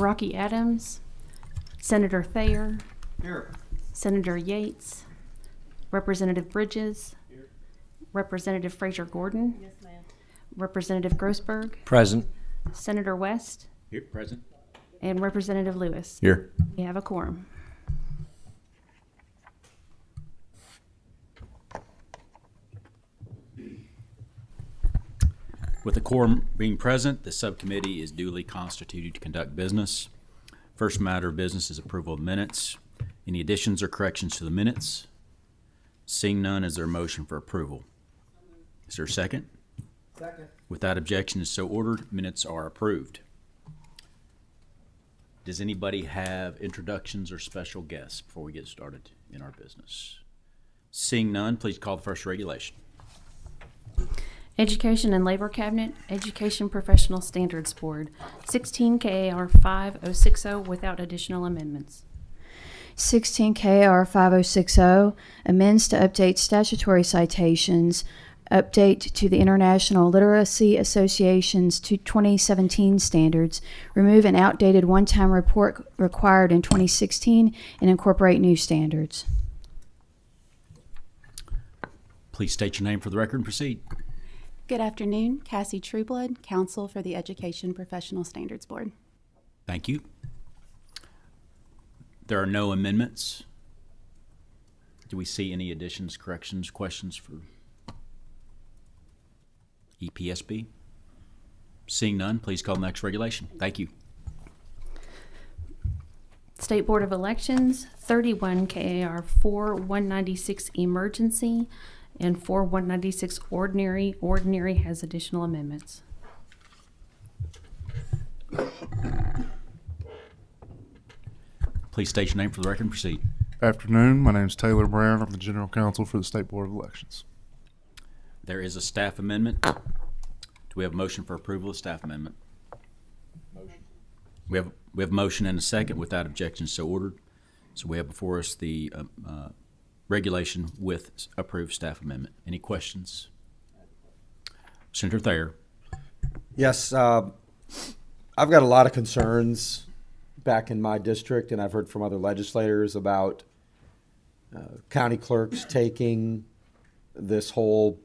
Rocky Adams, Senator Thayer, Here. Senator Yates, Representative Bridges, Here. Representative Frazier Gordon, Yes, ma'am. Representative Grossberg, Present. Senator West, Here, present. and Representative Lewis. Here. We have a quorum. With the quorum being present, the subcommittee is duly constituted to conduct business. First matter of business is approval of minutes. Any additions or corrections to the minutes? Seeing none, is there a motion for approval? Is there a second? Second. Without objection, is so ordered. Minutes are approved. Does anybody have introductions or special guests before we get started in our business? Seeing none, please call the first regulation. Education and Labor Cabinet, Education Professional Standards Board, 16 KAR 5060 without additional amendments. 16 KR 5060 amends to update statutory citations, update to the International Literacy Association's 2017 standards, remove an outdated one-time report required in 2016, and incorporate new standards. Please state your name for the record and proceed. Good afternoon, Cassie Trueblood, Counsel for the Education Professional Standards Board. Thank you. There are no amendments. Do we see any additions, corrections, questions for EPSB? Seeing none, please call the next regulation. Thank you. State Board of Elections, 31 KAR 4196 emergency and 4196 ordinary. Ordinary has additional amendments. Please state your name for the record and proceed. Afternoon. My name is Taylor Brown. I'm the General Counsel for the State Board of Elections. There is a staff amendment. Do we have a motion for approval of staff amendment? Motion. We have a motion and a second. Without objection, so ordered. So we have before us the regulation with approved staff amendment. Any questions? Senator Thayer. Yes, I've got a lot of concerns back in my district, and I've heard from other legislators about county clerks taking this whole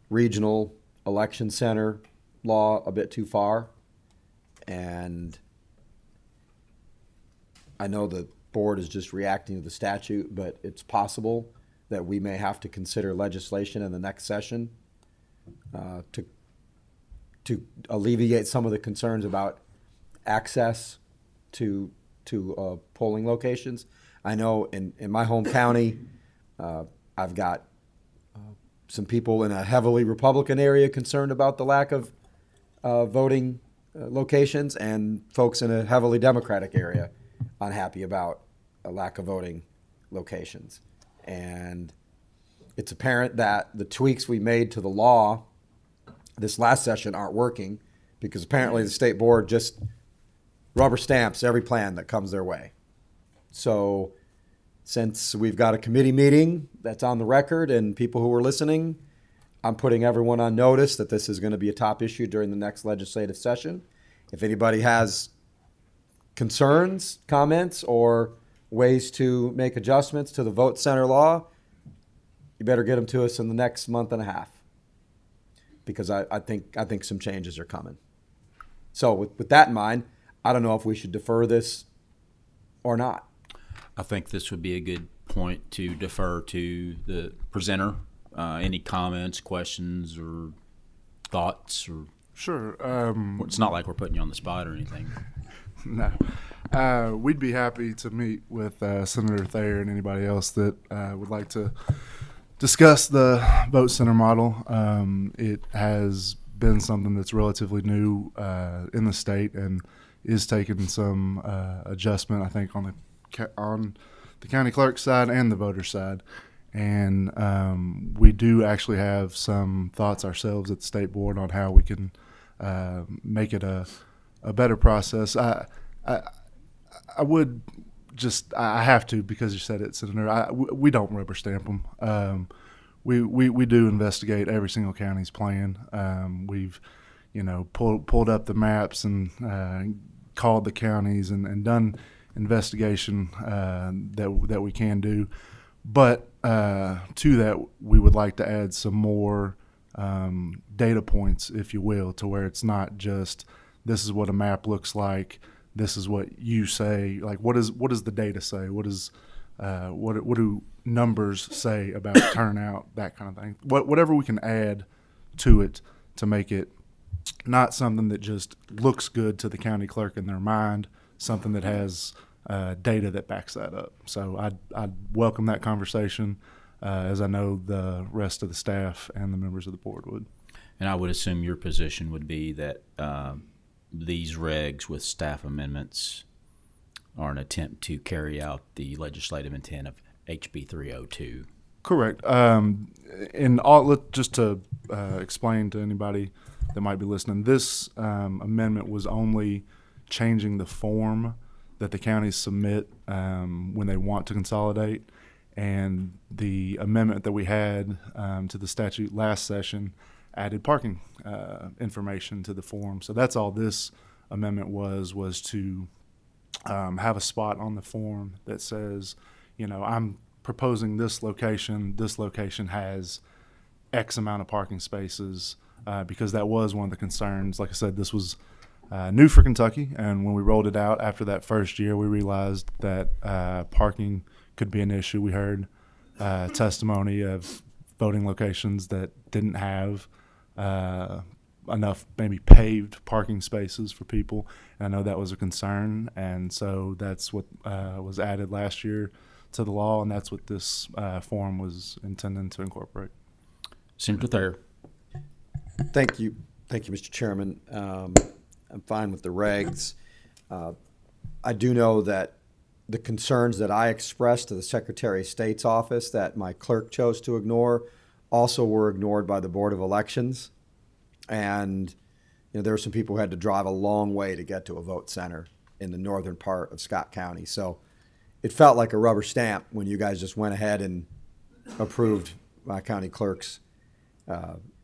regional election center law a bit too far. And I know the board is just reacting to the statute, but it's possible that we may have to consider legislation in the next session to alleviate some of the concerns about access to polling locations. I know in my home county, I've got some people in a heavily Republican area concerned about the lack of voting locations, and folks in a heavily Democratic area unhappy about a lack of voting locations. And it's apparent that the tweaks we made to the law this last session aren't working, because apparently the state board just rubber stamps every plan that comes their way. So since we've got a committee meeting that's on the record and people who are listening, I'm putting everyone on notice that this is going to be a top issue during the next legislative session. If anybody has concerns, comments, or ways to make adjustments to the vote center law, you better get them to us in the next month and a half, because I think some changes are coming. So with that in mind, I don't know if we should defer this or not. I think this would be a good point to defer to the presenter. Any comments, questions, or thoughts? Or Sure. it's not like we're putting you on the spot or anything. No. We'd be happy to meet with Senator Thayer and anybody else that would like to discuss the vote center model. It has been something that's relatively new in the state and is taking some adjustment, I think, on the county clerk side and the voter side. And we do actually have some thoughts ourselves at the state board on how we can make it a better process. I would just, I have to, because you said it, Senator, we don't rubber stamp them. We do investigate every single county's plan. We've, pulled up the maps and called the counties and done investigation that we can do. But to that, we would like to add some more data points, if you will, to where it's not just this is what a map looks like, this is what you say. Like, what does the data say? What do numbers say about turnout, that kind of thing? Whatever we can add to it to make it not something that just looks good to the county clerk in their mind, something that has data that backs that up. So I'd welcome that conversation, as I know the rest of the staff and the members of the board would. And I would assume your position would be that these regs with staff amendments are an attempt to carry out the legislative intent of HB 302. Correct. Just to explain to anybody that might be listening, this amendment was only changing the form that the counties submit when they want to consolidate. And the amendment that we had to the statute last session added parking information to the form. So that's all this amendment was to have a spot on the form that says, I'm proposing this location. This location has X amount of parking spaces, because that was one of the concerns. Like I said, this was new for Kentucky, and when we rolled it out after that first year, we realized that parking could be an issue. We heard testimony of voting locations that didn't have enough maybe paved parking spaces for people, and I know that was a concern, and so that's what was added last year to the law, and that's what this form was intending to incorporate. Senator Thayer. Thank you, Mr. Chairman. I'm fine with the regs. I do know that the concerns that I expressed to the Secretary of State's office that my clerk chose to ignore also were ignored by the Board of Elections. And there were some people who had to drive a long way to get to a vote center in the northern part of Scott County. So it felt like a rubber stamp when you guys just went ahead and approved my county clerk's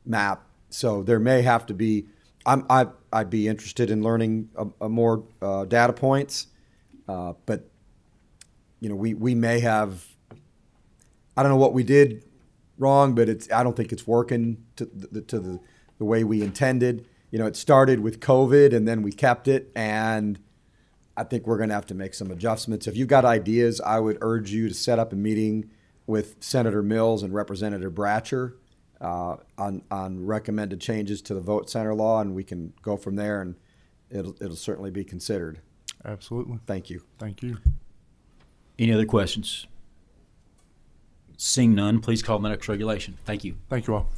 map. So there may have to be, I'd be interested in learning a more data points, but we may have, I don't know what we did wrong, but I don't think it's working to the way we intended. It started with COVID and then we kept it, and I think we're going to have to make some adjustments. If you've got ideas, I would urge you to set up a meeting with Senator Mills and Representative Bratcher on recommended changes to the vote center law, and we can go from there, and it'll certainly be considered. Absolutely. Thank you. Thank you. Any other questions? Seeing none, please call the next regulation. Thank you. Thank you all.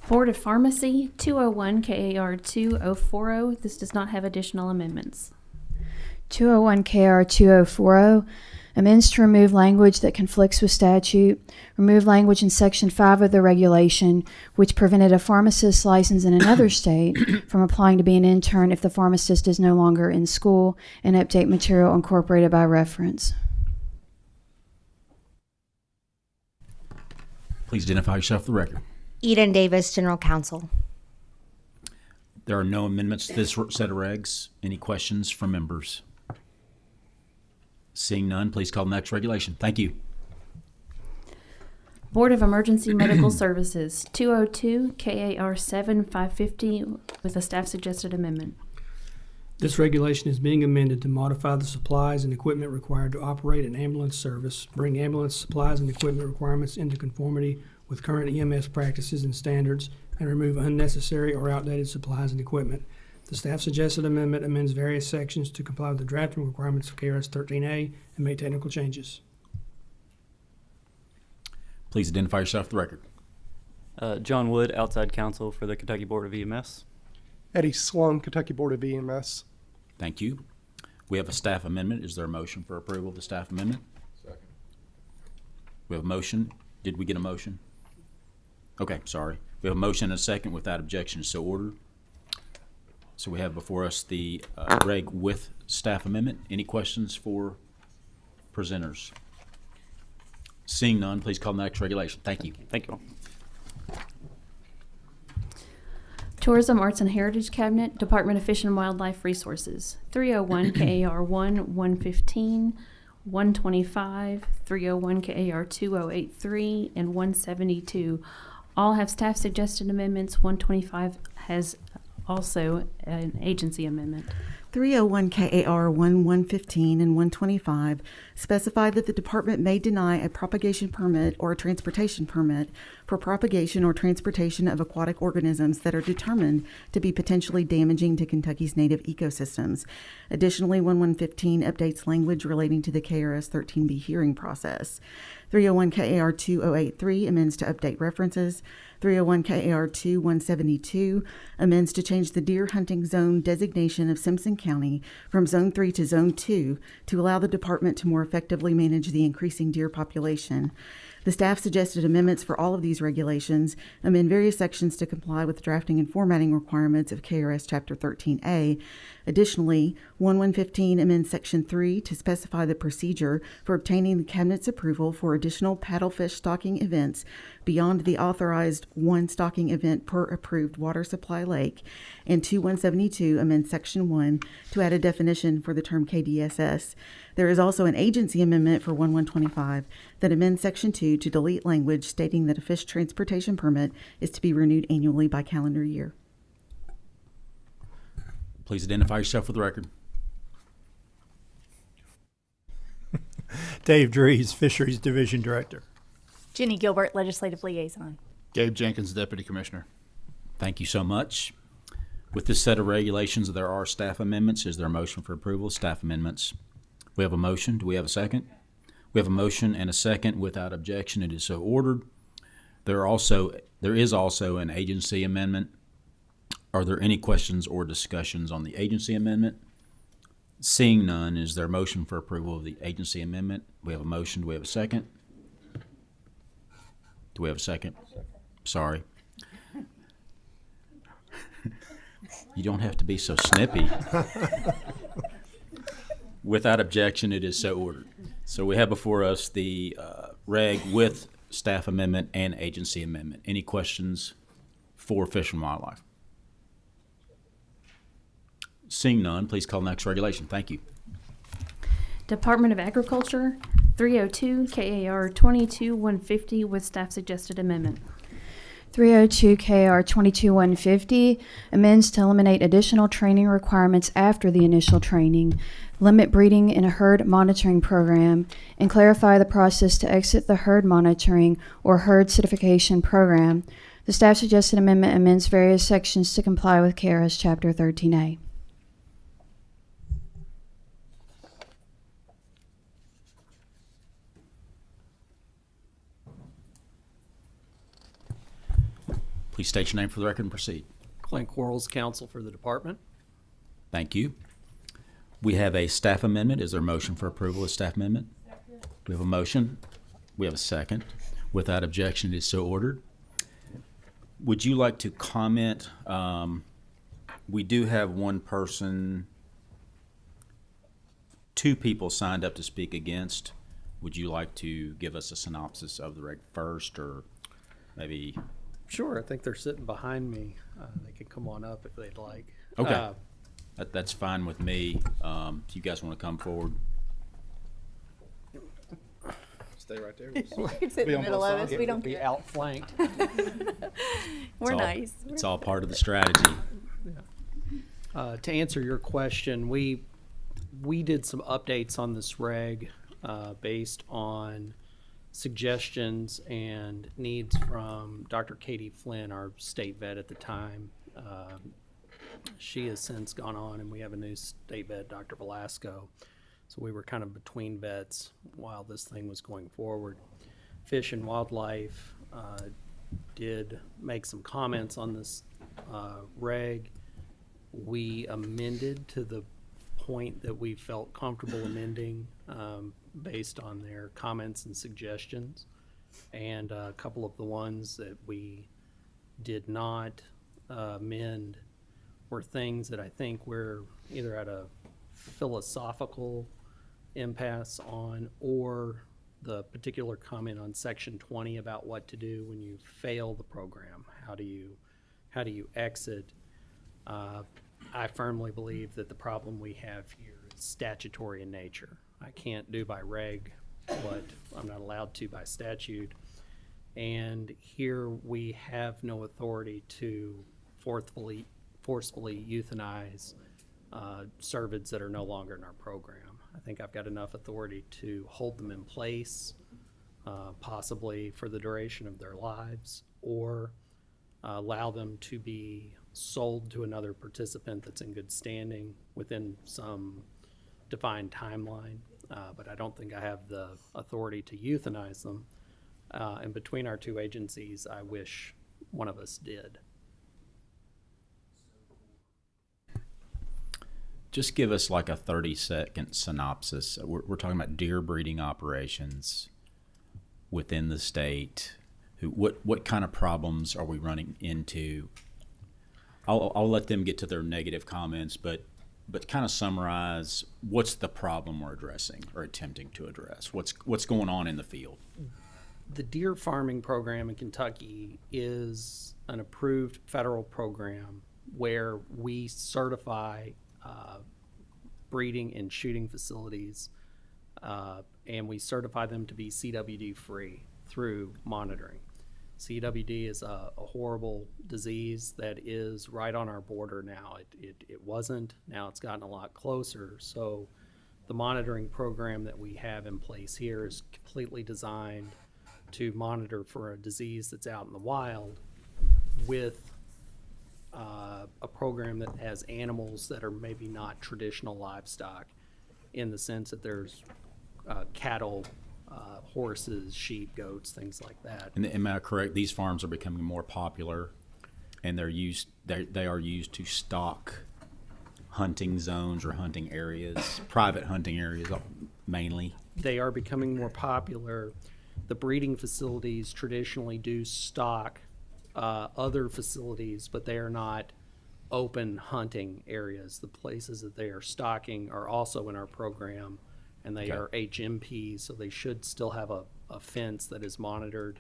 Board of Pharmacy, 201 KAR 2040. This does not have additional amendments. 201 KR 2040 amends to remove language that conflicts with statute, remove language in Section 5 of the regulation, which prevented a pharmacist licensed in another state from applying to be an intern if the pharmacist is no longer in school, and update material incorporated by reference. Please identify yourself for the record. Eden Davis, General Counsel. There are no amendments to this set of regs. Any questions from members? Seeing none, please call the next regulation. Thank you. Board of Emergency Medical Services, 202 KAR 7550 with a staff suggested amendment. This regulation is being amended to modify the supplies and equipment required to operate an ambulance service, bring ambulance supplies and equipment requirements into conformity with current EMS practices and standards, and remove unnecessary or outdated supplies and equipment. The staff suggested amendment amends various sections to comply with the drafting requirements of KRS 13A and make technical changes. Please identify yourself for the record. John Wood, outside counsel for the Kentucky Board of EMS. Eddie Slum, Kentucky Board of EMS. Thank you. We have a staff amendment. Is there a motion for approval of the staff amendment? Second. We have a motion. Did we get a motion? Okay, sorry. We have a motion and a second. Without objection, so ordered. So we have before us the reg with staff amendment. Any questions for presenters? Seeing none, please call the next regulation. Thank you. Thank you all. Tourism, Arts, and Heritage Cabinet, Department of Fish and Wildlife Resources, 301 KAR 115, 125, 301 KAR 2083, and 172. All have staff suggested amendments. 125 has also an agency amendment. 301 KAR 115 and 125 specify that the department may deny a propagation permit or a transportation permit for propagation or transportation of aquatic organisms that are determined to be potentially damaging to Kentucky's native ecosystems. Additionally, 1115 updates language relating to the KRS 13B hearing process. 301 KAR 2083 amends to update references. 301 KAR 172 amends to change the deer hunting zone designation of Simpson County from Zone 3 to Zone 2 to allow the department to more effectively manage the increasing deer population. The staff suggested amendments for all of these regulations amend various sections to comply with drafting and formatting requirements of KRS Chapter 13A. Additionally, 1115 amends Section 3 to specify the procedure for obtaining the Cabinet's approval for additional paddlefish stocking events beyond the authorized one stocking event per approved water supply lake. And 2172 amends Section 1 to add a definition for the term KDSS. There is also an agency amendment for 1125 that amends Section 2 to delete language stating that a fish transportation permit is to be renewed annually by calendar year. Please identify yourself for the record. Dave Drees, Fisheries Division Director. Jenny Gilbert, Legislative Liaison. Gabe Jenkins, Deputy Commissioner. Thank you so much. With this set of regulations, there are staff amendments. Is there a motion for approval of staff amendments? We have a motion. Do we have a second? We have a motion and a second. Without objection, it is so ordered. There is also an agency amendment. Are there any questions or discussions on the agency amendment? Seeing none, is there a motion for approval of the agency amendment? We have a motion. Do we have a second? Do we have a second? Sorry. You don't have to be so snippy. Without objection, it is so ordered. So we have before us the reg with staff amendment and agency amendment. Any questions for Fish and Wildlife? Seeing none, please call the next regulation. Thank you. Department of Agriculture, 302 KAR 22150 with staff suggested amendment. 302 KR 22150 amends to eliminate additional training requirements after the initial training, limit breeding in a herd monitoring program, and clarify the process to exit the herd monitoring or herd certification program. The staff suggested amendment amends various sections to comply with KRS Chapter 13A. Please state your name for the record and proceed. Clint Quarles, counsel for the department. Thank you. We have a staff amendment. Is there a motion for approval of staff amendment? Second. We have a motion. We have a second. Without objection, it is so ordered. Would you like to comment? We do have one person, two people signed up to speak against. Would you like to give us a synopsis of the reg first, or maybe? Sure, I think they're sitting behind me. They can come on up if they'd like. Okay, that's fine with me. If you guys want to come forward. Stay right there. You can sit in the middle of us. We don't be care. outflanked. We're nice. It's all part of the strategy. To answer your question, we did some updates on this reg based on suggestions and needs from Dr. Katie Flynn, our state vet at the time. She has since gone on, and we have a new state vet, Dr. Velasco. So we were kind of between vets while this thing was going forward. Fish and Wildlife did make some comments on this reg. We amended to the point that we felt comfortable amending based on their comments and suggestions. And a couple of the ones that we did not amend were things that I think we're either at a philosophical impasse on, or the particular comment on Section 20 about what to do when you fail the program. How do you how do you exit? I firmly believe that the problem we have here is statutory in nature. I can't do by reg what I'm not allowed to by statute. And here we have no authority to forcefully euthanize cervids that are no longer in our program. I think I've got enough authority to hold them in place, possibly for the duration of their lives, or allow them to be sold to another participant that's in good standing within some defined timeline. But I don't think I have the authority to euthanize them. And between our two agencies, I wish one of us did. Just give us like a 30-second synopsis. We're talking about deer breeding operations within the state. What kind of problems are we running into? I'll let them get to their negative comments, but kind of summarize what's the problem we're addressing or attempting to address. What's going on in the field? The deer farming program in Kentucky is an approved federal program where we certify breeding and shooting facilities, and we certify them to be CWD free through monitoring. CWD is a horrible disease that is right on our border now. It wasn't, now it's gotten a lot closer. So the monitoring program that we have in place here is completely designed to monitor for a disease that's out in the wild with a program that has animals that are maybe not traditional livestock, in the sense that there's cattle, horses, sheep, goats, things like that. And am I correct? These farms are becoming more popular, and they are used to stock hunting zones or hunting areas, private hunting areas mainly. They are becoming more popular. The breeding facilities traditionally do stock other facilities, but they are not open hunting areas. The places that they are stocking are also in our program, and they are HMPs, so they should still have a fence that is monitored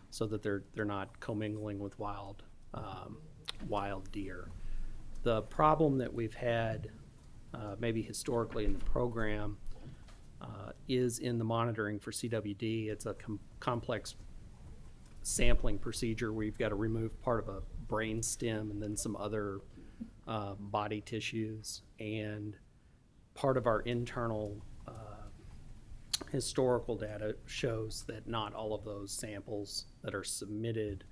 so that they're not commingling with wild deer. The problem that we've had maybe historically in the program is in the monitoring for CWD. It's a complex sampling procedure where you've got to remove part of a brain stem and then some other body tissues. And part of our internal historical data shows that not all of those samples that are submitted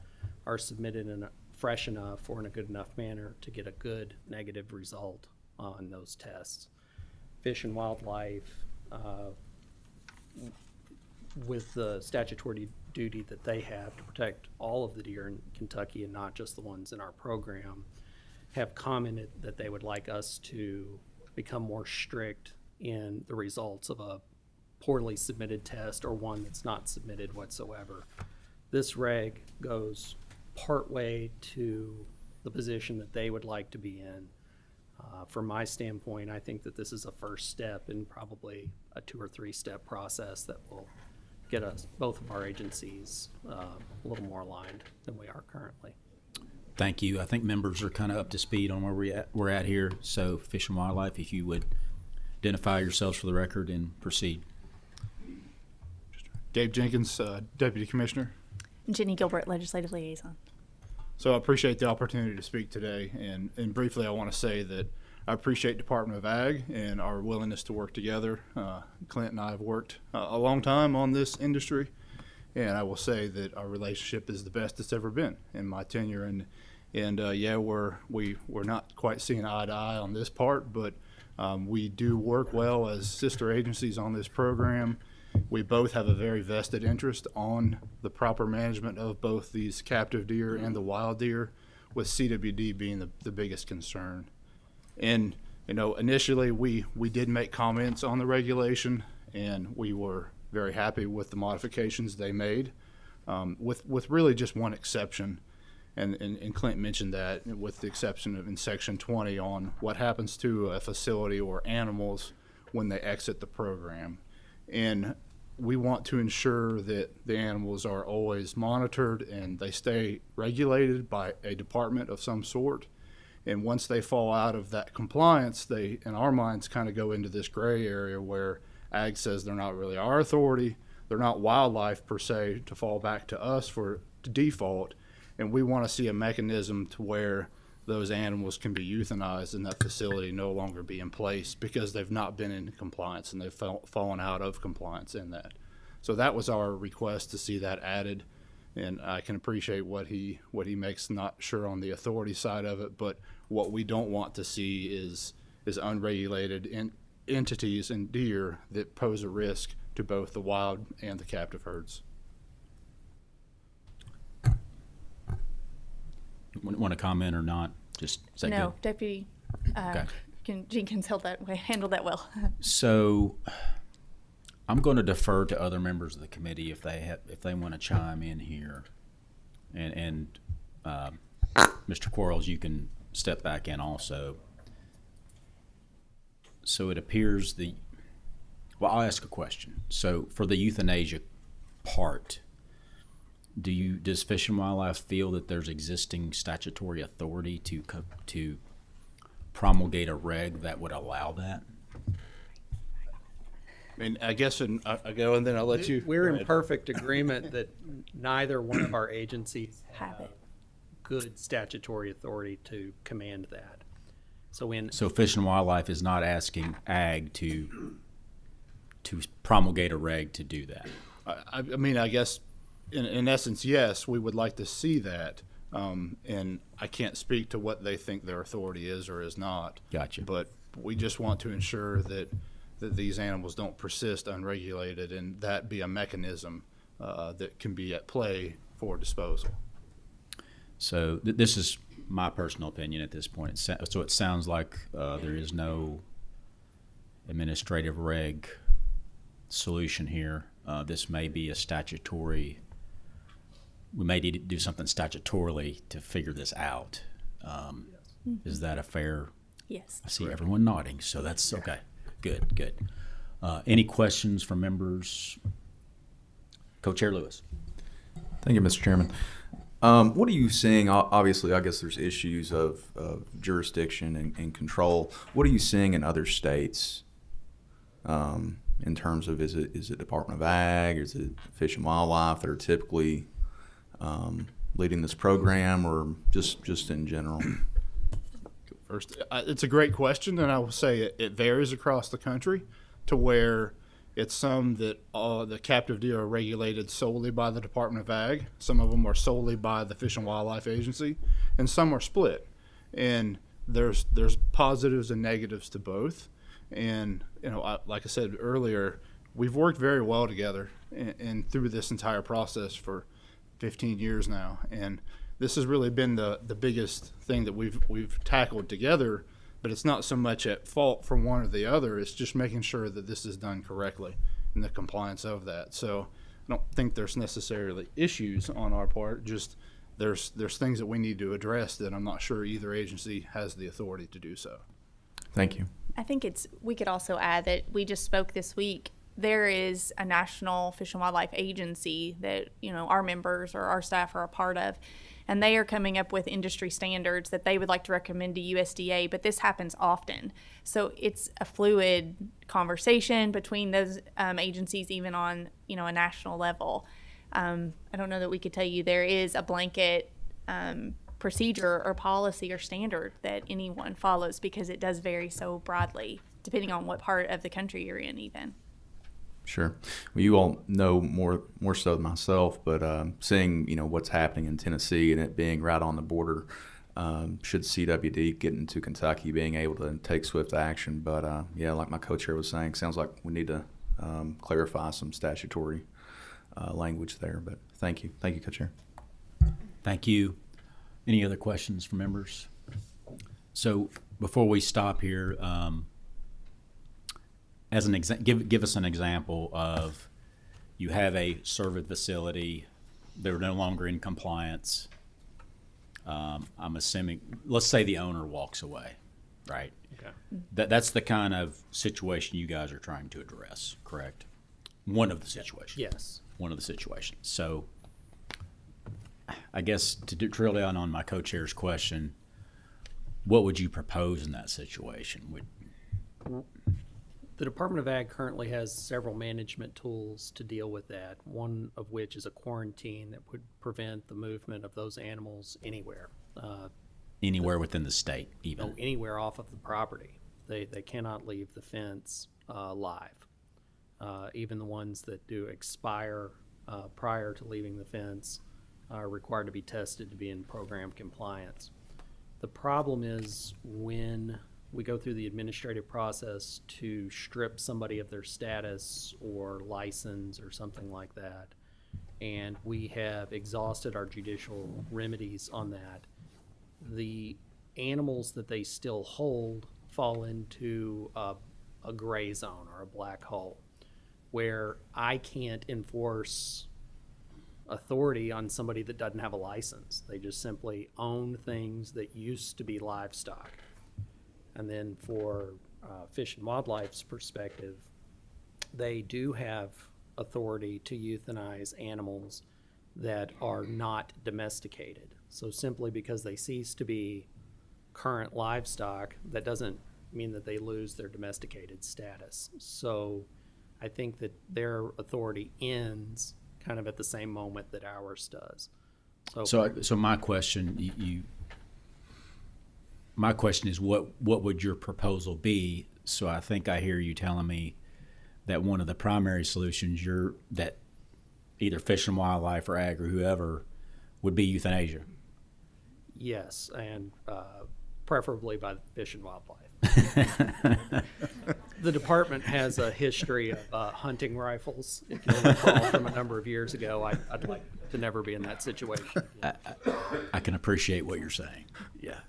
in fresh enough or in a good enough manner to get a good negative result on those tests. Fish and Wildlife, with the statutory duty that they have to protect all of the deer in Kentucky and not just the ones in our program, have commented that they would like us to become more strict in the results of a poorly submitted test or one that's not submitted whatsoever. This reg goes partway to the position that they would like to be in. From my standpoint, I think that this is a first step in probably a 2 or 3 step process that will get us, both of our agencies, a little more aligned than we are currently. Thank you. I think members are kind of up to speed on where we're at here. So Fish and Wildlife, if you would identify yourselves for the record and proceed. Dave Jenkins, Deputy Commissioner. Jenny Gilbert, Legislative Liaison. So I appreciate the opportunity to speak today, and briefly I want to say that I appreciate Department of Ag and our willingness to work together. Clint and I have worked a long time on this industry, and I will say that our relationship is the best it's ever been in my tenure. And yeah, we're not quite seeing eye to eye on this part, but we do work well as sister agencies on this program. We both have a very vested interest on the proper management of both these captive deer and the wild deer, with CWD being the biggest concern. And, you know, initially we did make comments on the regulation, and we were very happy with the modifications they made, with really just one exception. And Clint mentioned that, with the exception of in Section 20 on what happens to a facility or animals when they exit the program. And we want to ensure that the animals are always monitored and they stay regulated by a department of some sort. And once they fall out of that compliance, they, in our minds, kind of go into this gray area where ag says they're not really our authority. They're not wildlife per se to fall back to us for to default. And we want to see a mechanism to where those animals can be euthanized and that facility no longer be in place because they've not been in compliance and they've fallen out of compliance in that. So that was our request, to see that added. And I can appreciate what he makes, not sure on the authority side of it, but what we don't want to see is unregulated entities and deer that pose a risk to both the wild and the captive herds. Want to comment or not? Just is that No, good? Deputy Okay. Jenkins handled that well. So I'm going to defer to other members of the committee if they want to chime in here, and Mr. Quarles, you can step back in also. So it appears well, I'll ask a question. So for the euthanasia part, does Fish and Wildlife feel that there's existing statutory authority to promulgate a reg that would allow that? I mean, I guess I go and then I'll let you. We're go in ahead. perfect agreement that neither one of our agencies Have it. good statutory authority to command that. So Fish and Wildlife is not asking ag to promulgate a reg to do that. I mean, I guess in essence, yes, we would like to see that. And I can't speak to what they think their authority is or is not. Gotcha. But we just want to ensure that these animals don't persist unregulated, and that be a mechanism that can be at play for disposal. So this is my personal opinion at this point. So it sounds like there is no administrative reg solution here. This may be a statutory. We may need to do something statutorily to figure this out. Is that a fair? Yes. I see everyone nodding, so that's okay. Good. Any questions from members? Co-Chair Lewis. Thank you, Mr. Chairman. What are you seeing? Obviously, I guess there's issues of jurisdiction and control. What are you seeing in other states in terms of is it Department of Ag, or is it Fish and Wildlife that are typically leading this program, or just in general? First, it's a great question, and I will say it varies across the country to where it's some that the captive deer are regulated solely by the Department of Ag. Some of them are solely by the Fish and Wildlife Agency, and some are split. And there's positives and negatives to both. And like I said earlier, we've worked very well together and through this entire process for 15 years now. And this has really been the biggest thing that we've tackled together, but it's not so much at fault for one or the other. It's just making sure that this is done correctly and the compliance of that. So I don't think there's necessarily issues on our part. Just there's things that we need to address that I'm not sure either agency has the authority to do so. Thank you. I think we could also add that we just spoke this week. There is a national Fish and Wildlife agency that, our members or our staff are a part of, and they are coming up with industry standards that they would like to recommend to USDA, but this happens often. So it's a fluid conversation between those agencies, even on, a national level. I don't know that we could tell you there is a blanket procedure or policy or standard that anyone follows, because it does vary so broadly depending on what part of the country you're in even. Sure. Well, you all know more so than myself, but seeing what's happening in Tennessee and it being right on the border, should CWD get into Kentucky, being able to take swift action. But like my co-chair was saying, sounds like we need to clarify some statutory language there. But thank you, co-chair. Thank you. Any other questions from members? So before we stop here, as an give us an example of you have a service facility, they're no longer in compliance. I'm assuming, let's say the owner walks away, right? Okay. That's the kind of situation you guys are trying to address, correct? One of the situations. Yes. One of the situations. So I guess to drill down on my co-chair's question, what would you propose in that situation? The Department of Ag currently has several management tools to deal with that, one of which is a quarantine that would prevent the movement of those animals anywhere. Anywhere within the state, even? No, anywhere off of the property. They cannot leave the fence live. Even the ones that do expire prior to leaving the fence are required to be tested to be in program compliance. The problem is when we go through the administrative process to strip somebody of their status or license or something like that, and we have exhausted our judicial remedies on that, the animals that they still hold fall into a gray zone or a black hole where I can't enforce authority on somebody that doesn't have a license. They just simply own things that used to be livestock. And then for Fish and Wildlife's perspective, they do have authority to euthanize animals that are not domesticated. So simply because they cease to be current livestock, that doesn't mean that they lose their domesticated status. So I think that their authority ends kind of at the same moment that ours does. So my question, my question is, what would your proposal be? So I think I hear you telling me that one of the primary solutions that either Fish and Wildlife or Ag or whoever would be euthanasia. Yes, and preferably by Fish and Wildlife. The department has a history of hunting rifles. If you recall from a number of years ago, I'd like to never be in that situation. I can appreciate what you're saying. Yeah.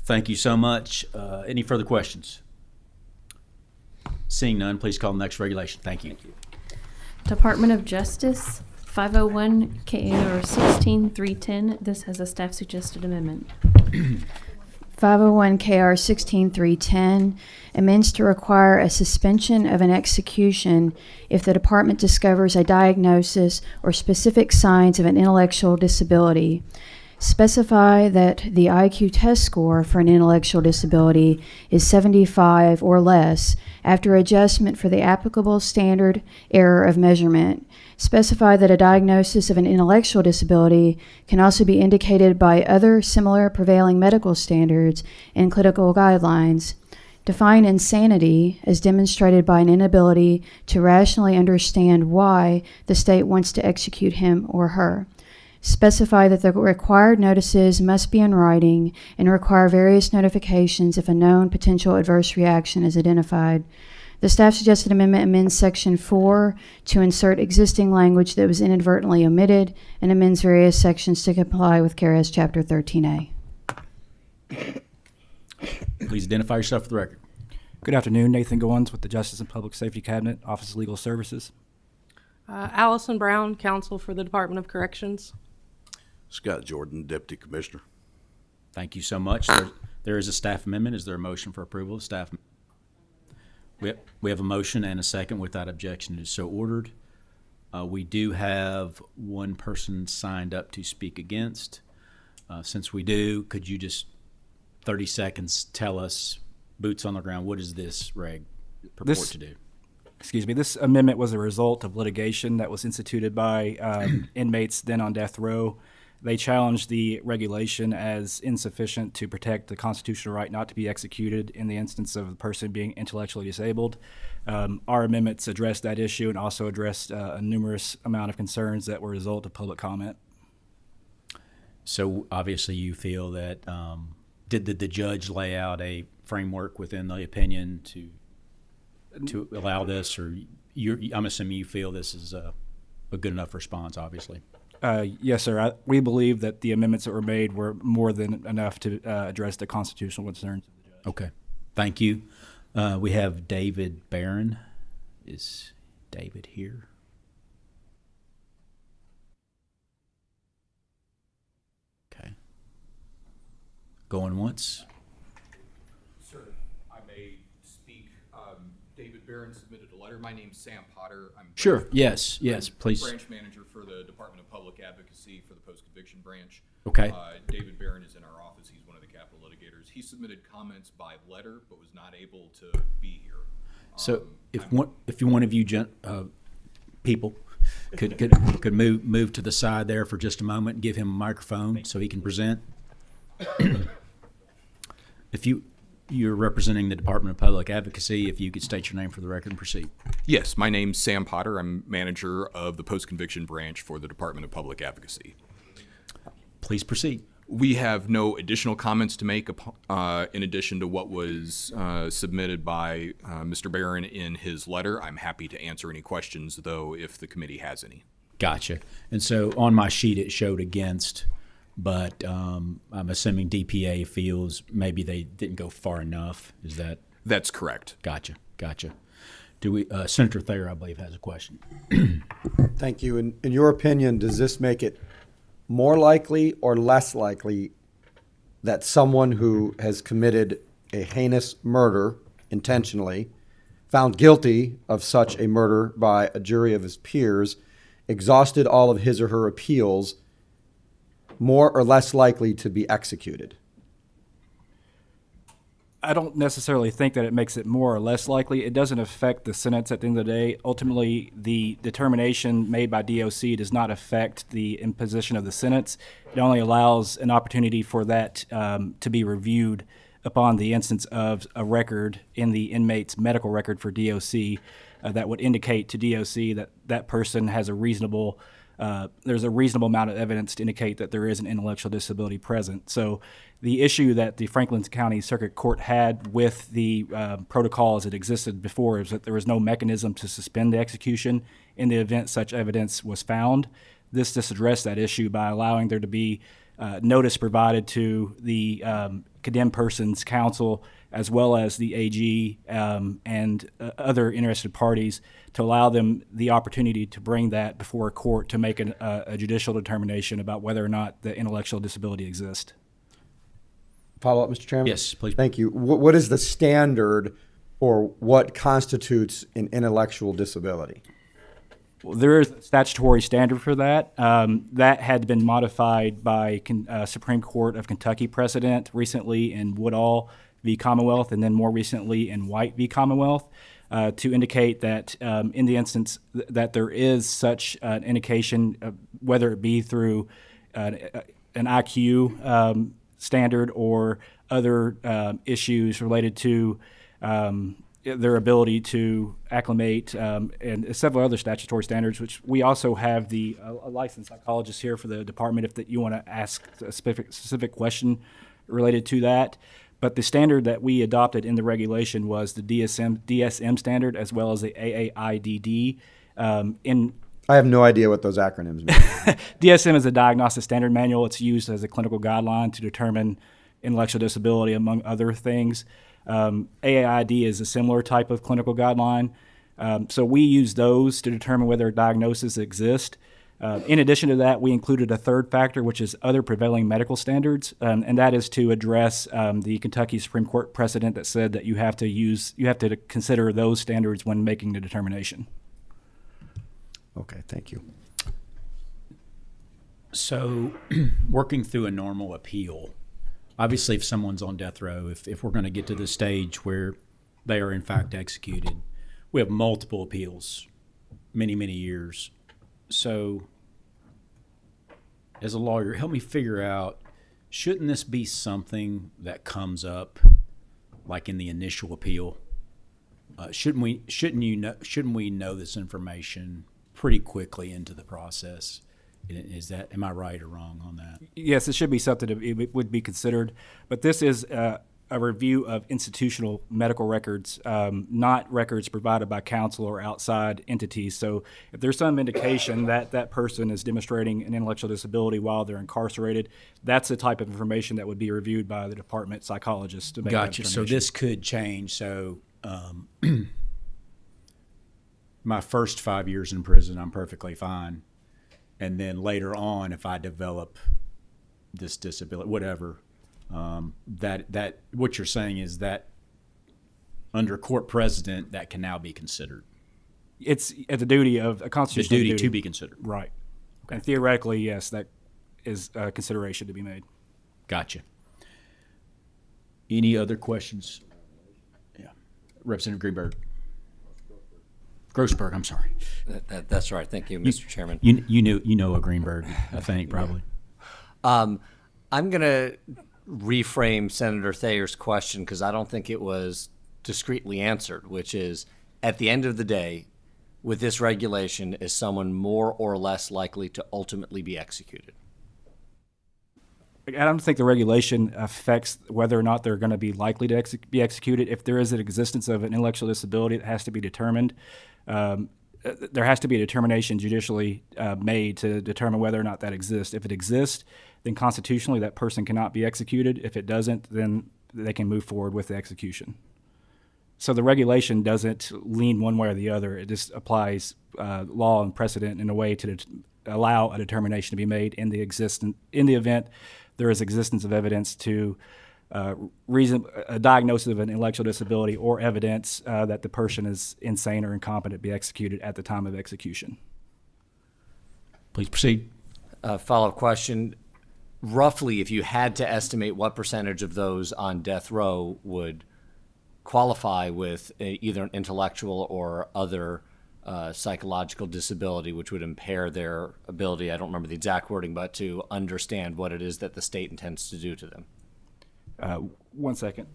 Thank you so much. Any further questions? Seeing none, please call the next regulation. Thank you. Department of Justice, 501 KAR 16310. This has a staff suggested amendment. 501 KR 16310 amends to require a suspension of an execution if the department discovers a diagnosis or specific signs of an intellectual disability. Specify that the IQ test score for an intellectual disability is 75 or less after adjustment for the applicable standard error of measurement. Specify that a diagnosis of an intellectual disability can also be indicated by other similar prevailing medical standards and clinical guidelines. Define insanity as demonstrated by an inability to rationally understand why the state wants to execute him or her. Specify that the required notices must be in writing and require various notifications if a known potential adverse reaction is identified. The staff suggested amendment amends Section 4 to insert existing language that was inadvertently omitted and amends various sections to comply with KRS Chapter 13A. Please identify yourself for the record. Good afternoon. Nathan Goins with the Justice and Public Safety Cabinet, Office of Legal Services. Allison Brown, Counsel for the Department of Corrections. Scott Jordan, Deputy Commissioner. Thank you so much. There is a staff amendment. Is there a motion for approval of staff? We have a motion and a second. Without objection, it is so ordered. We do have one person signed up to speak against. Since we do, could you just 30 seconds tell us, boots on the ground, what does this reg purport to do? Excuse me. This amendment was a result of litigation that was instituted by inmates then on death row. They challenged the regulation as insufficient to protect the constitutional right not to be executed in the instance of the person being intellectually disabled. Our amendments addressed that issue and also addressed a numerous amount of concerns that were a result of public comment. So obviously you feel that, did the judge lay out a framework within the opinion to allow this, or I'm assuming you feel this is a good enough response, obviously? Yes, sir. We believe that the amendments that were made were more than enough to address the constitutional concerns of the judge. Okay. Thank you. We have David Barron. Is David here? Okay. Going once? Sir, I may speak. David David Barron submitted a letter. My name's Sam Potter. I'm Sure. branch- Yes. I'm Yes. Please. branch manager for the Department of Public Advocacy for the post-conviction branch. Okay. David Barron is in our office. He's one of the capital litigators. He submitted comments by letter, but was not able to be here. So if one of you people could move to the side there for just a moment and give him a microphone so he can present. If you're representing the Department of Public Advocacy, if you could state your name for the record and proceed. Yes, my name's Sam Potter. I'm manager of the post-conviction branch for the Department of Public Advocacy. Please proceed. We have no additional comments to make in addition to what was submitted by Mr. Barron in his letter. I'm happy to answer any questions, though, if the committee has any. Gotcha. And so on my sheet it showed against, but I'm assuming DPA feels maybe they didn't go far enough. Is that? That's correct. Gotcha. Do we? Senator Thayer, I believe, has a question. Thank you. In your opinion, does this make it more likely or less likely that someone who has committed a heinous murder intentionally, found guilty of such a murder by a jury of his peers, exhausted all of his or her appeals, more or less likely to be executed? I don't necessarily think that it makes it more or less likely. It doesn't affect the sentence at the end of the day. Ultimately, the determination made by DOC does not affect the imposition of the sentence. It only allows an opportunity for that to be reviewed upon the instance of a record in the inmate's medical record for DOC that would indicate to DOC that that person has there's a reasonable amount of evidence to indicate that there is an intellectual disability present. So the issue that the Franklin County Circuit Court had with the protocol as it existed before is that there was no mechanism to suspend the execution in the event such evidence was found. This just addressed that issue by allowing there to be notice provided to the condemned person's counsel as well as the AG and other interested parties to allow them the opportunity to bring that before a court to make a judicial determination about whether or not the intellectual disability exists. Follow up, Mr. Chairman? Yes, please. Thank you. What is the standard or what constitutes an intellectual disability? Well, there is a statutory standard for that. That had been modified by Supreme Court of Kentucky precedent recently in Woodall v. Commonwealth and then more recently in White v. Commonwealth to indicate that in the instance that there is such an indication, whether it be through an IQ standard or other issues related to their ability to acclimate and several other statutory standards, which we also have a licensed psychologist here for the department if you want to ask a specific question related to that. But the standard that we adopted in the regulation was the DSM standard as well as the AAIDD. I have no idea what those acronyms mean. DSM is a diagnostic standard manual. It's used as a clinical guideline to determine intellectual disability, among other things. AAID is a similar type of clinical guideline. So we use those to determine whether a diagnosis exists. In addition to that, we included a third factor, which is other prevailing medical standards, and that is to address the Kentucky Supreme Court precedent that said that you have to consider those standards when making the determination. Okay, thank you. So, working through a normal appeal, obviously if someone's on death row, if we're going to get to the stage where they are in fact executed, we have multiple appeals, many, many years. So, as a lawyer, help me figure out, shouldn't this be something that comes up like in the initial appeal? Shouldn't we know this information pretty quickly into the process? Am I right or wrong on that? Yes, it should be something that it would be considered, but this is a review of institutional medical records, not records provided by counsel or outside entities. So if there's some indication that that person is demonstrating an intellectual disability while they're incarcerated, that's the type of information that would be reviewed by the department psychologist to make that Gotcha. determination. So this could change. So my first 5 years in prison, I'm perfectly fine. And then later on, if I develop this disability, whatever, that what you're saying is that under court precedent, that can now be considered. It's at the duty of a constitutional duty to be considered. Right. And theoretically, yes, that is a consideration to be made. Gotcha. Any other questions? Yeah. Representative Greenberg. Grossberg, I'm sorry. That's right. Thank you, Mr. Chairman. You know a Greenberg, I think, probably. I'm going to reframe Senator Thayer's question because I don't think it was discreetly answered, which is, at the end of the day, with this regulation, is someone more or less likely to ultimately be executed? I don't think the regulation affects whether or not they're going to be likely to be executed. If there is an existence of an intellectual disability that has to be determined, there has to be a determination judicially made to determine whether or not that exists. If it exists, then constitutionally that person cannot be executed. If it doesn't, then they can move forward with the execution. So the regulation doesn't lean one way or the other. It just applies law and precedent in a way to allow a determination to be made in the event there is existence of evidence to a diagnosis of an intellectual disability or evidence that the person is insane or incompetent to be executed at the time of execution. Please proceed. Follow-up question. Roughly, if you had to estimate what percentage of those on death row would qualify with either an intellectual or other psychological disability, which would impair their ability, I don't remember the exact wording, but to understand what it is that the state intends to do to them? 1 second.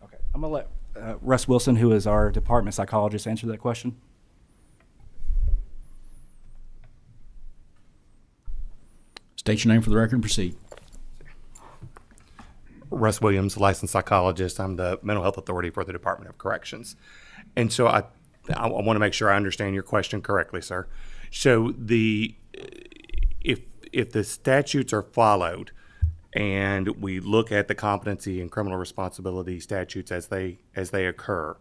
Okay, I'm going to let Russ Wilson, who is our department psychologist, answer that question. State your name for the record and proceed. Russ Williams, licensed psychologist. I'm the mental health authority for the Department of Corrections. And so I want to make sure I understand your question correctly, sir. So if the statutes are followed and we look at the competency and criminal responsibility statutes as they occur,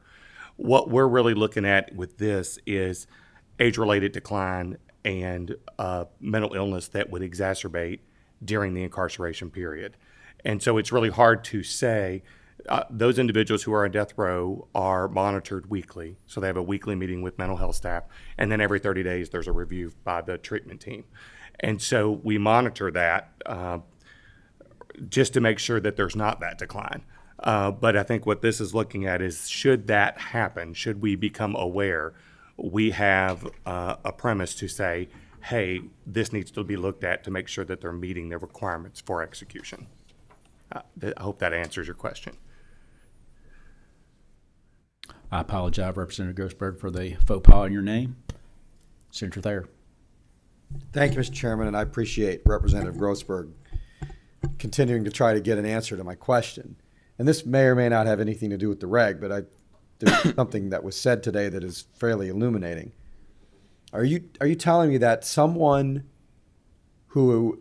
what we're really looking at with this is age-related decline and mental illness that would exacerbate during the incarceration period. And so it's really hard to say. Those individuals who are on death row are monitored weekly. So they have a weekly meeting with mental health staff. And then every 30 days, there's a review by the treatment team. And so we monitor that just to make sure that there's not that decline. But I think what this is looking at is, should that happen, should we become aware, we have a premise to say, hey, this needs to be looked at to make sure that they're meeting the requirements for execution. I hope that answers your question. I apologize, Representative Grossberg, for the faux pas in your name. Senator Thayer. Thank you, Mr. Chairman, and I appreciate Representative Grossberg continuing to try to get an answer to my question. And this may or may not have anything to do with the reg, but there's something that was said today that is fairly illuminating. Are you telling me that someone who,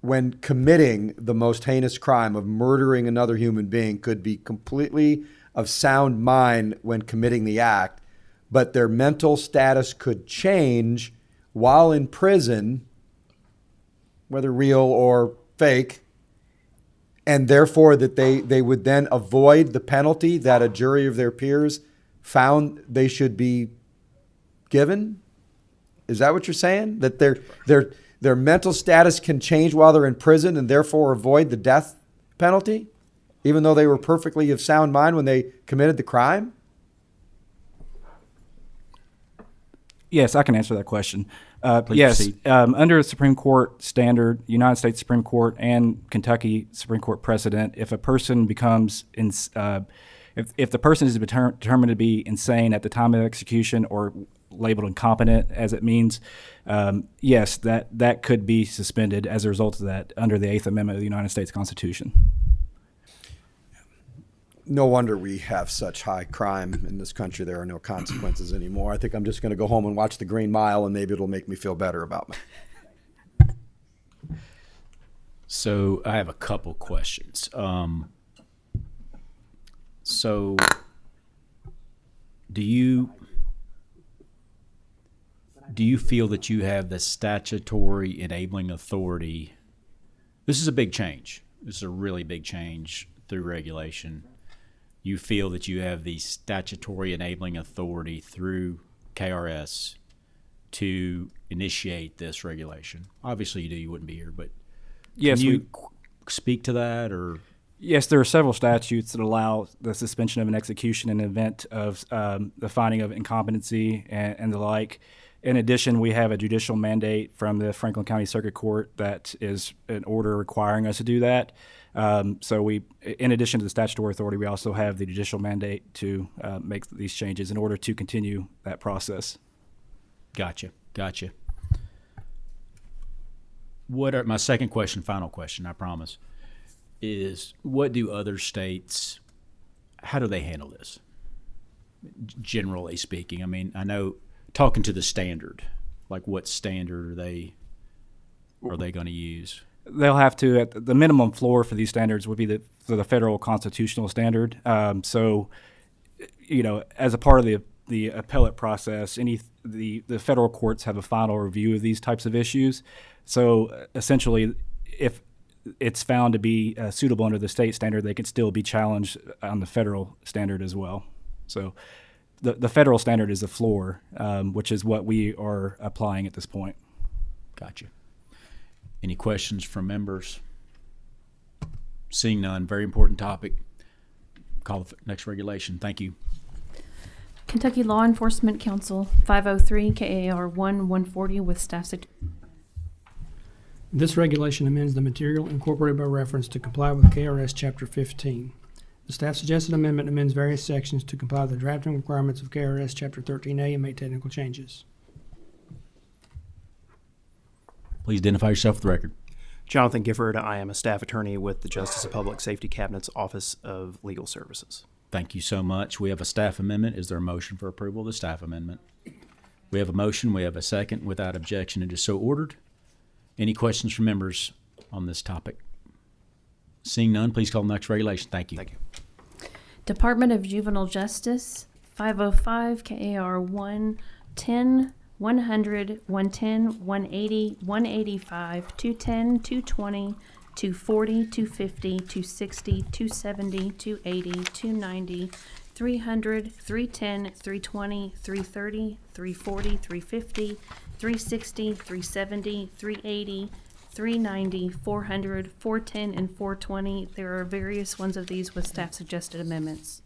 when committing the most heinous crime of murdering another human being, could be completely of sound mind when committing the act, but their mental status could change while in prison, whether real or fake, and therefore that they would then avoid the penalty that a jury of their peers found they should be given? Is that what you're saying? That their mental status can change while they're in prison and therefore avoid the death penalty, even though they were perfectly of sound mind when they committed the crime? Yes, I can answer that question. Yes, under a Supreme Court standard, United States Supreme Court and Kentucky Supreme Court precedent, if a person becomes, if the person is determined to be insane at the time of execution or labeled incompetent, as it means, yes, that could be suspended as a result of that under the 8th Amendment of the United States Constitution. No wonder we have such high crime in this country. There are no consequences anymore. I think I'm just going to go home and watch The Green Mile, and maybe it'll make me feel better about me. So I have a couple questions. So do you feel that you have the statutory enabling authority? This is a big change. This is a really big change through regulation, you feel that you have the statutory enabling authority through KRS to initiate this regulation. Obviously you do, you wouldn't be here, but Yes, can you speak to that, or? Yes, there are several statutes that allow the suspension of an execution in the event of the finding of incompetency and the like. In addition, we have a judicial mandate from the Franklin County Circuit Court that is an order requiring us to do that. So we, in addition to the statutory authority, we also have the judicial mandate to make these changes in order to continue that process. Gotcha. My second question, final question, I promise, is what do other states, how do they handle this? Generally speaking, I mean, I know talking to the standard, like what standard are they going to use? They'll have to, at the minimum floor for these standards would be the federal constitutional standard. So, you know, as a part of the appellate process, the federal courts have a final review of these types of issues. So essentially, if it's found to be suitable under the state standard, they can still be challenged on the federal standard as well. So the federal standard is the floor, which is what we are applying at this point. Gotcha. Any questions from members? Seeing none, very important topic. Call the next regulation. Thank you. Kentucky Law Enforcement Council 503 KAR 140 with staff suggestion. This regulation amends the material incorporated by reference to comply with KRS Chapter 15. The staff suggested amendment amends various sections to comply with the drafting requirements of KRS Chapter 13A and make technical changes. Please identify yourself for the record. Jonathan Gifford. I am a staff attorney with the Justice of Public Safety Cabinet's Office of Legal Services. Thank you so much. We have a staff amendment. Is there a motion for approval of the staff amendment? We have a motion. We have a second. Without objection, it is so ordered. Any questions from members on this topic? Seeing none, please call the next regulation. Thank you. Thank you. Department of Juvenile Justice 505 KAR 110 100 110 180 185 210 220 240 250 260 270 280 290 300 310 320 330 340 350 360 370 380 390 400 410 and 420. There are various ones of these with staff suggested amendments.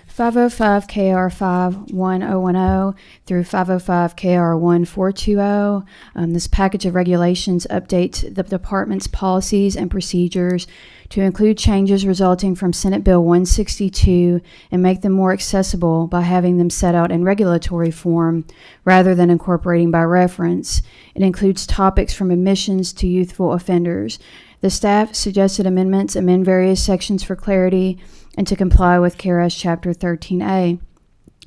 505 KR 51010 through 505 KR 1420. This package of regulations updates the department's policies and procedures to include changes resulting from Senate Bill 162 and make them more accessible by having them set out in regulatory form rather than incorporating by reference. It includes topics from admissions to youthful offenders. The staff suggested amendments amend various sections for clarity and to comply with KRS Chapter 13A.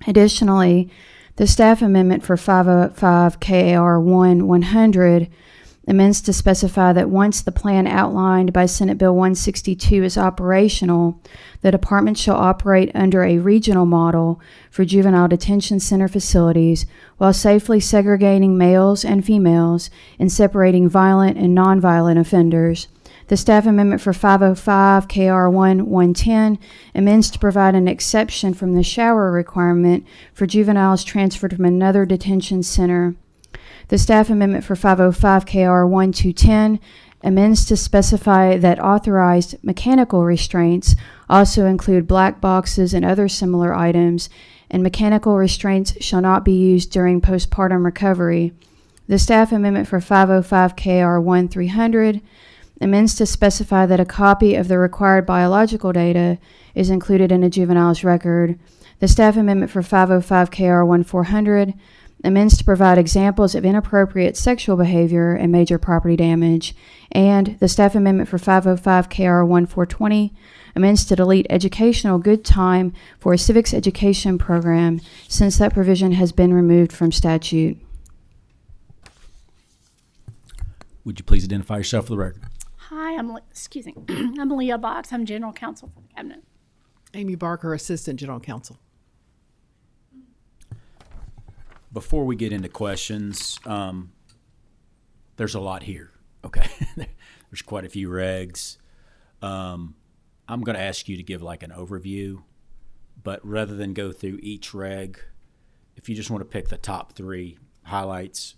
Additionally, the staff amendment for 505 KAR 100 amends to specify that once the plan outlined by Senate Bill 162 is operational, the department shall operate under a regional model for juvenile detention center facilities while safely segregating males and females and separating violent and nonviolent offenders. The staff amendment for 505 KR 110 amends to provide an exception from the shower requirement for juveniles transferred from another detention center. The staff amendment for 505 KR 1210 amends to specify that authorized mechanical restraints also include black boxes and other similar items, and mechanical restraints shall not be used during postpartum recovery. The staff amendment for 505 KR 1300 amends to specify that a copy of the required biological data is included in a juvenile's record. The staff amendment for 505 KR 1400 amends to provide examples of inappropriate sexual behavior and major property damage. And the staff amendment for 505 KR 1420 amends to delete educational good time for a civics education program since that provision has been removed from statute. Would you please identify yourself for the record? Hi, I'm Leah Box. I'm General Counsel for the Cabinet. Amy Barker, Assistant General Counsel. Before we get into questions, there's a lot here. Okay, there's quite a few regs. I'm going to ask you to give like an overview, but rather than go through each reg, if you just want to pick the top 3 highlights,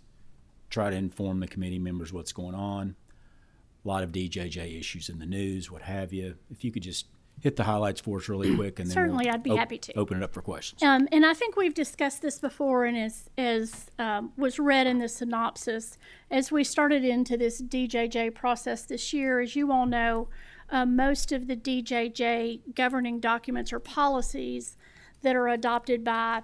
try to inform the committee members what's going on. A lot of DJJ issues in the news, what have you. If you could just hit the highlights for us really quick, and then Certainly, we'll I'd be happy to. open it up for questions. And I think we've discussed this before, and as was read in the synopsis, as we started into this DJJ process this year, as you all know, most of the DJJ governing documents are policies that are adopted by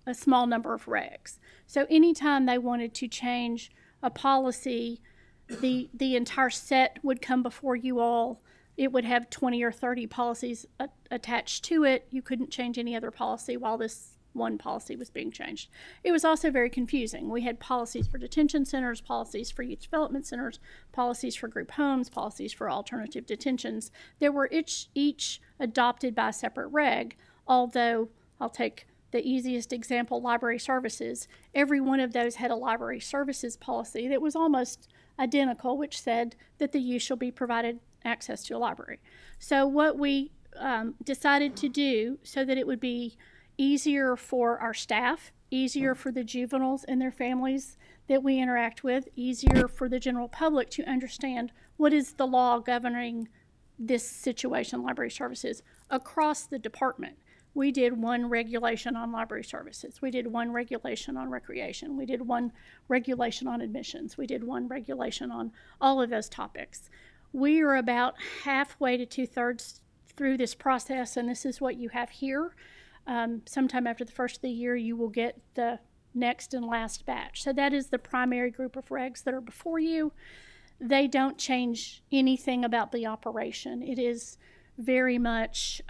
a small number of regs. So anytime they wanted to change a policy, the entire set would come before you all. It would have 20 or 30 policies attached to it. You couldn't change any other policy while this one policy was being changed. It was also very confusing. We had policies for detention centers, policies for youth development centers, policies for group homes, policies for alternative detentions that were each adopted by a separate reg, although I'll take the easiest example, library services. Every one of those had a library services policy that was almost identical, which said that the youth shall be provided access to a library. So what we decided to do so that it would be easier for our staff, easier for the juveniles and their families that we interact with, easier for the general public to understand what is the law governing this situation, library services, across the department. We did one regulation on library services. We did one regulation on recreation. We did one regulation on admissions. We did one regulation on all of those topics. We are about halfway to 2/3 through this process, and this is what you have here. Sometime after the first of the year, you will get the next and last batch. So that is the primary group of regs that are before you. They don't change anything about the operation. It is very much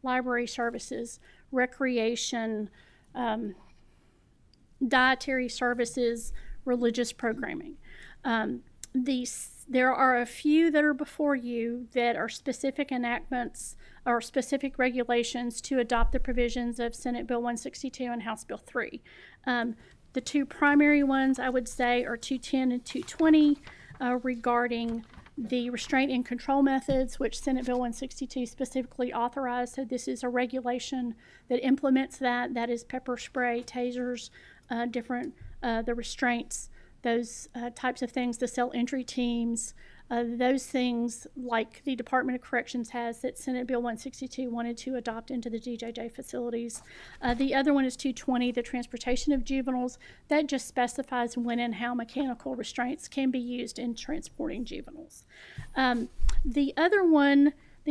library services, recreation, dietary services, religious programming. There are a few that are before you that are specific enactments or specific regulations to adopt the provisions of Senate Bill 162 and House Bill 3. The 2 primary ones, I would say, are 210 and 220 regarding the restraint and control methods, which Senate Bill 162 specifically authorized. So this is a regulation that implements that. That is pepper spray, tasers, the restraints, those types of things, the cell entry teams, those things like the Department of Corrections has that Senate Bill 162 wanted to adopt into the DJJ facilities. The other one is 220, the transportation of juveniles. That just specifies when and how mechanical restraints can be used in transporting juveniles. The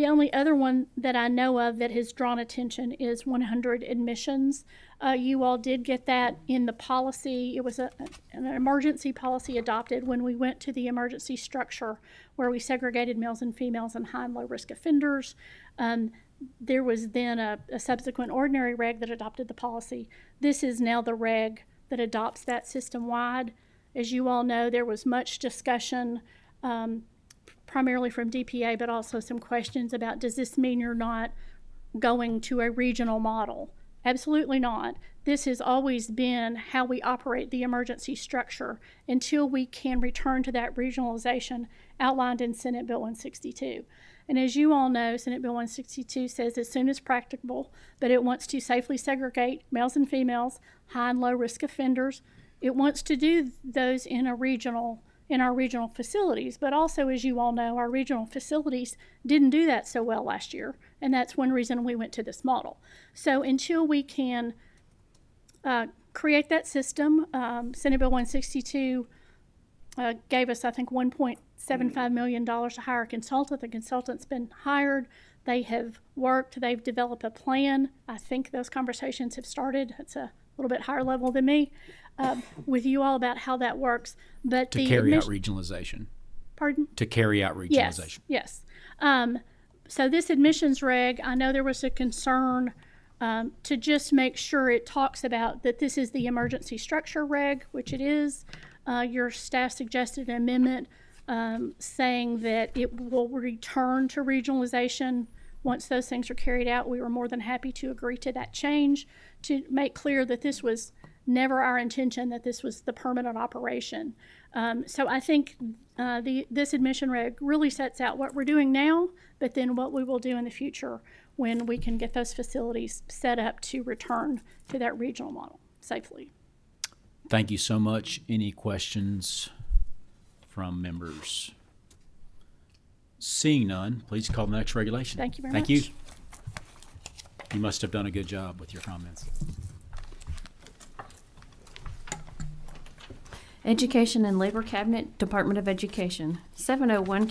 only other one that I know of that has drawn attention is 100 admissions. You all did get that in the policy. It was an emergency policy adopted when we went to the emergency structure where we segregated males and females and high and low risk offenders. There was then a subsequent ordinary reg that adopted the policy. This is now the reg that adopts that system-wide. As you all know, there was much discussion primarily from DPA, but also some questions about, does this mean you're not going to a regional model? Absolutely not. This has always been how we operate the emergency structure until we can return to that regionalization outlined in Senate Bill 162. And as you all know, Senate Bill 162 says as soon as practicable, but it wants to safely segregate males and females, high and low risk offenders. It wants to do those in our regional facilities, but also, as you all know, our regional facilities didn't do that so well last year, and that's one reason we went to this model. So until we can create that system, Senate Bill 162 gave us, I think, $1.75 million to hire a consultant. The consultant's been hired. They have worked. They've developed a plan. I think those conversations have started. It's a little bit higher level than me, with you all about how that works. But to carry out regionalization. Pardon? To carry out regionalization. Yes. So this admissions reg, I know there was a concern to just make sure it talks about that this is the emergency structure reg, which it is. Your staff suggested an amendment saying that it will return to regionalization once those things are carried out. We were more than happy to agree to that change to make clear that this was never our intention that this was the permanent operation. So I think this admission reg really sets out what we're doing now, but then what we will do in the future when we can get those facilities set up to return to that regional model safely. Thank you so much. Any questions from members? Seeing none, please call the next regulation. Thank you very Thank much. you. You must have done a good job with your comments. Education and Labor Cabinet, Department of Education, 701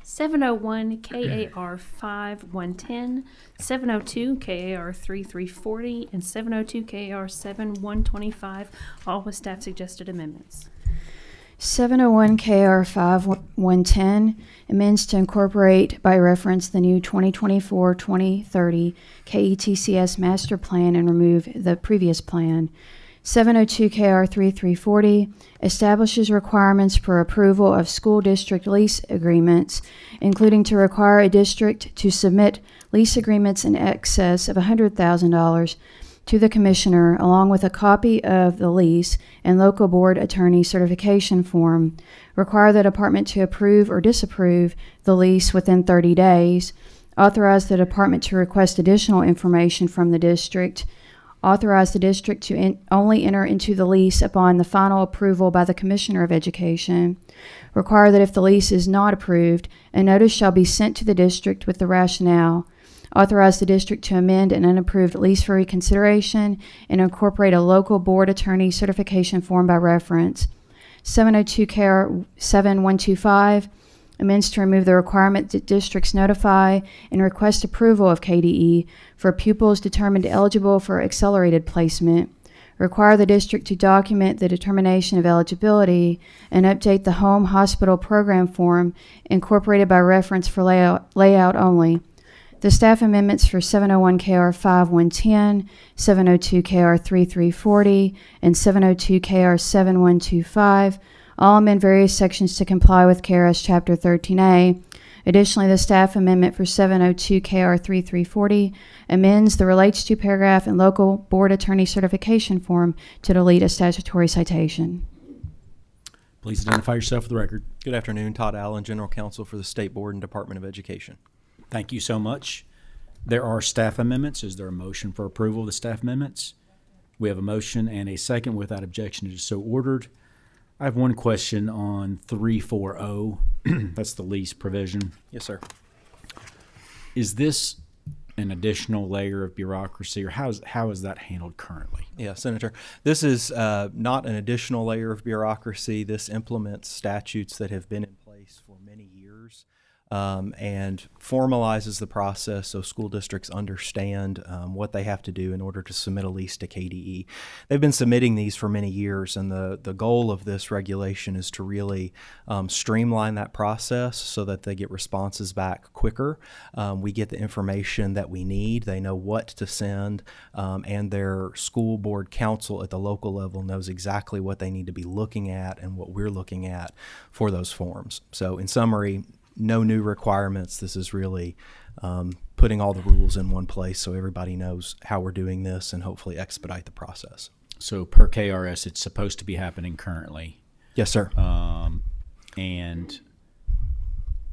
701 KAR 5110, 702 KAR 3340, and 702 KAR 7125, all with staff suggested amendments. 701 KR 5110 amends to incorporate by reference the new 2024-2030 KETCS master plan and remove the previous plan. 702 KR 3340 establishes requirements for approval of school district lease agreements, including to require a district to submit lease agreements in excess of $100,000 to the Commissioner, along with a copy of the lease and local board attorney certification form, require the department to approve or disapprove the lease within 30 days, authorize the department to request additional information from the district, authorize the district to only enter into the lease upon the final approval by the Commissioner of Education, require that if the lease is not approved, a notice shall be sent to the district with the rationale, authorize the district to amend an unapproved lease for reconsideration, and incorporate a local board attorney certification form by reference. 702 KR 7125 amends to remove the requirement that districts notify and request approval of KDE for pupils determined eligible for accelerated placement, require the district to document the determination of eligibility, and update the home hospital program form incorporated by reference for layout only. The staff amendments for 701 KR 5110, 702 KR 3340, and 702 KR 7125 all amend various sections to comply with KRS Chapter 13A. Additionally, the staff amendment for 702 KR 3340 amends the relates to paragraph and local board attorney certification form to delete a statutory citation. Please identify yourself for the record. Good afternoon, Todd Allen, General Counsel for the State Board and Department of Education. Thank you so much. There are staff amendments. Is there a motion for approval of the staff amendments? We have a motion and a second. Without objection, it is so ordered. I have one question on 340. That's the lease provision. Yes, sir. Is this an additional layer of bureaucracy, or how is that handled currently? Yeah, Senator. This is not an additional layer of bureaucracy. This implements statutes that have been in place for many years. And formalizes the process so school districts understand what they have to do in order to submit a lease to KDE. They've been submitting these for many years, and the goal of this regulation is to really streamline that process so that they get responses back quicker. We get the information that we need. They know what to send, and their school board council at the local level knows exactly what they need to be looking at and what we're looking at for those forms. So in summary, no new requirements. This is really putting all the rules in one place so everybody knows how we're doing this and hopefully expedite the process. So per KRS, it's supposed to be happening currently. Yes, sir. And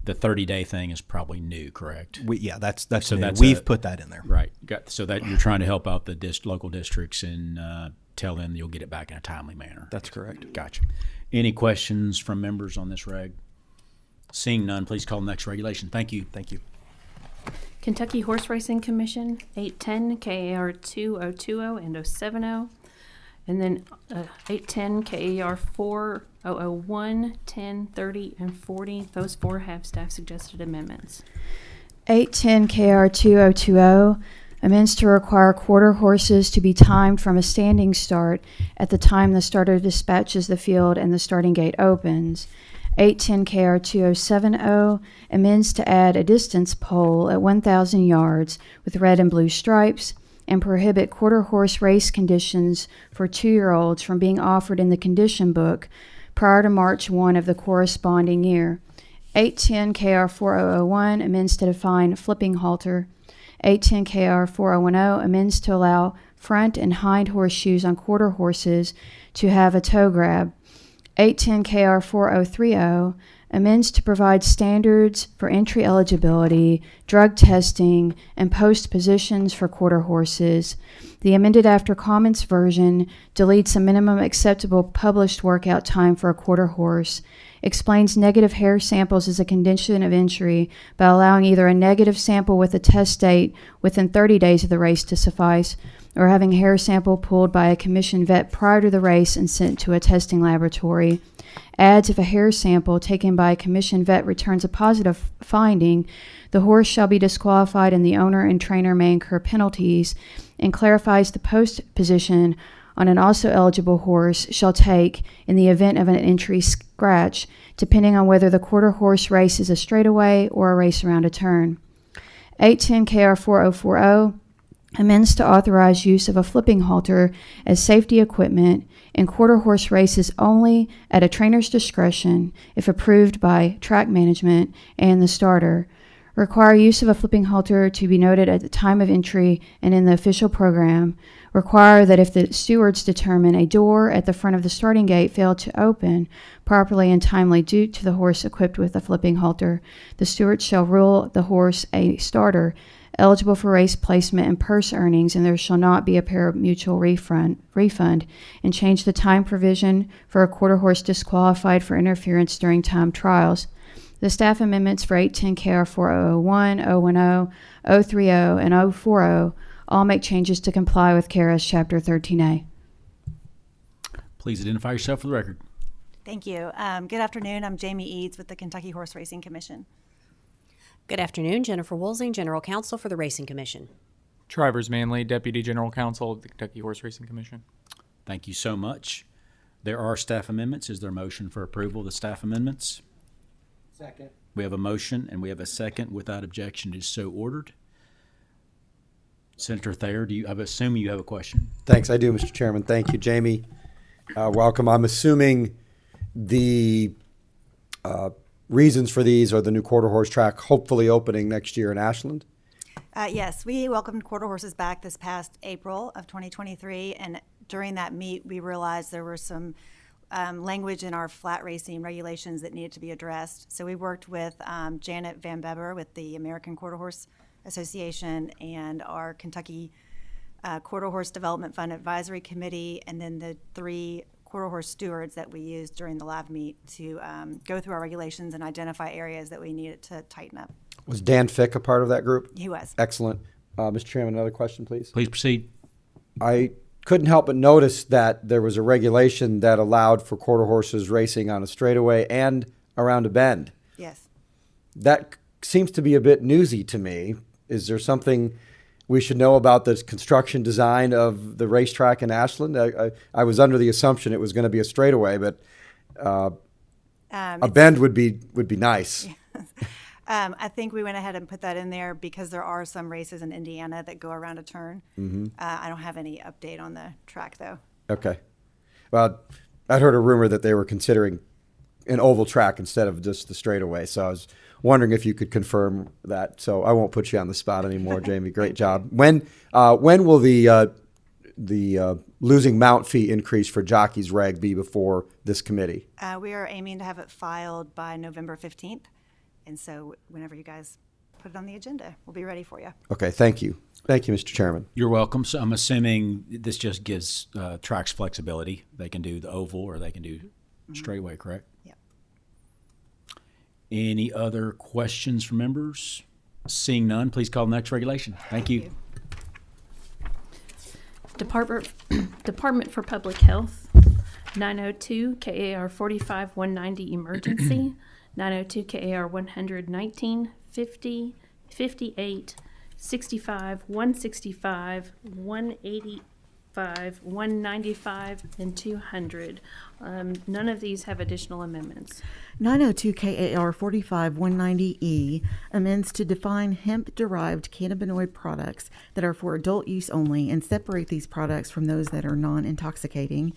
the 30-day thing is probably new, correct? That's so new. that's We've put that in there. Right. So that you're trying to help out the local districts and tell them you'll get it back in a timely manner. That's correct. Gotcha. Any questions from members on this reg? Seeing none, please call the next regulation. Thank you. Thank you. Kentucky Horse Racing Commission, 810 KAR 2020 and 070. And then 810 KAR 4001, 10, 30, and 40. Those four have staff suggested amendments. 810 KR 2020 amends to require quarter horses to be timed from a standing start at the time the starter dispatches the field and the starting gate opens. 810 KR 2070 amends to add a distance pole at 1,000 yards with red and blue stripes and prohibit quarter horse race conditions for 2-year-olds from being offered in the condition book prior to March 1 of the corresponding year. 810 KR 4001 amends to define flipping halter 810 KR 4010 amends to allow front and hind horseshoes on quarter horses to have a toe grab. 810 KR 4030 amends to provide standards for entry eligibility, drug testing, and post positions for quarter horses. The amended after comments version deletes a minimum acceptable published workout time for a quarter horse, explains negative hair samples as a condition of entry by allowing either a negative sample with a test date within 30 days of the race to suffice, or having a hair sample pulled by a commissioned vet prior to the race and sent to a testing laboratory. Adds if a hair sample taken by a commissioned vet returns a positive finding, the horse shall be disqualified and the owner and trainer may incur penalties, and clarifies the post position on an also eligible horse shall take in the event of an entry scratch, depending on whether the quarter horse race is a straightaway or a race around a turn. 810 KR 4040 amends to authorize use of a flipping halter as safety equipment in quarter horse races only at a trainer's discretion if approved by track management and the starter. Require use of a flipping halter to be noted at the time of entry and in the official program. Require that if the stewards determine a door at the front of the starting gate failed to open properly and timely due to the horse equipped with a flipping halter, the stewards shall rule the horse a starter eligible for race placement and purse earnings, and there shall not be a pari-mutuel refund, and change the time provision for a quarter horse disqualified for interference during time trials. The staff amendments for 810 KR 4001, 010, 030, and 040 all make changes to comply with KRS Chapter 13A. Please identify yourself for the record. Thank you. Good afternoon. I'm Jamie Eads with the Kentucky Horse Racing Commission. Good afternoon. Jennifer Woolsing, General Counsel for the Racing Commission. Travers Manley, Deputy General Counsel of the Kentucky Horse Racing Commission. Thank you so much. There are staff amendments. Is there a motion for approval of the staff amendments? Second. We have a motion and we have a second. Without objection, it is so ordered. Senator Thayer, I assume you have a question? Thanks, I do, Mr. Chairman. Thank you, Jamie. Welcome. I'm assuming the reasons for these are the new quarter horse track hopefully opening next year in Ashland? Yes, we welcomed quarter horses back this past April of 2023, and during that meet, we realized there were some language in our flat racing regulations that needed to be addressed. So we worked with Janet Van Beber with the American Quarter Horse Association and our Kentucky Quarter Horse Development Fund Advisory Committee, and then the 3 quarter horse stewards that we used during the lab meet to go through our regulations and identify areas that we needed to tighten up. Was Dan Fick a part of that group? He was. Excellent. Mr. Chairman, another question, please. Please proceed. I couldn't help but notice that there was a regulation that allowed for quarter horses racing on a straightaway and around a bend. Yes. That seems to be a bit newsy to me. Is there something we should know about the construction design of the racetrack in Ashland? I was under the assumption it was going to be a straightaway, but a bend would be nice. I think we went ahead and put that in there because there are some races in Indiana that go around a turn. Mm-hmm. I don't have any update on the track, though. Okay. Well, I'd heard a rumor that they were considering an oval track instead of just the straightaway, so I was wondering if you could confirm that. So I won't put you on the spot anymore, Jamie. Great job. When will the losing mount fee increase for jockeys reg be before this committee? We are aiming to have it filed by November 15th, and so whenever you guys put it on the agenda, we'll be ready for you. Okay, thank you. Thank you, Mr. Chairman. You're welcome. So I'm assuming this just gives tracks flexibility. They can do the oval or they can do straightaway, correct? Yep. Any other questions from members? Seeing none, please call the next regulation. Thank you. Department for Public Health, 902 KAR 45-190 emergency, 902 KAR 119, 50, 58, 65, 165, 185, 195, and 200. None of these have additional amendments. 902 KAR 45190E amends to define hemp-derived cannabinoid products that are for adult use only and separate these products from those that are non-intoxicating.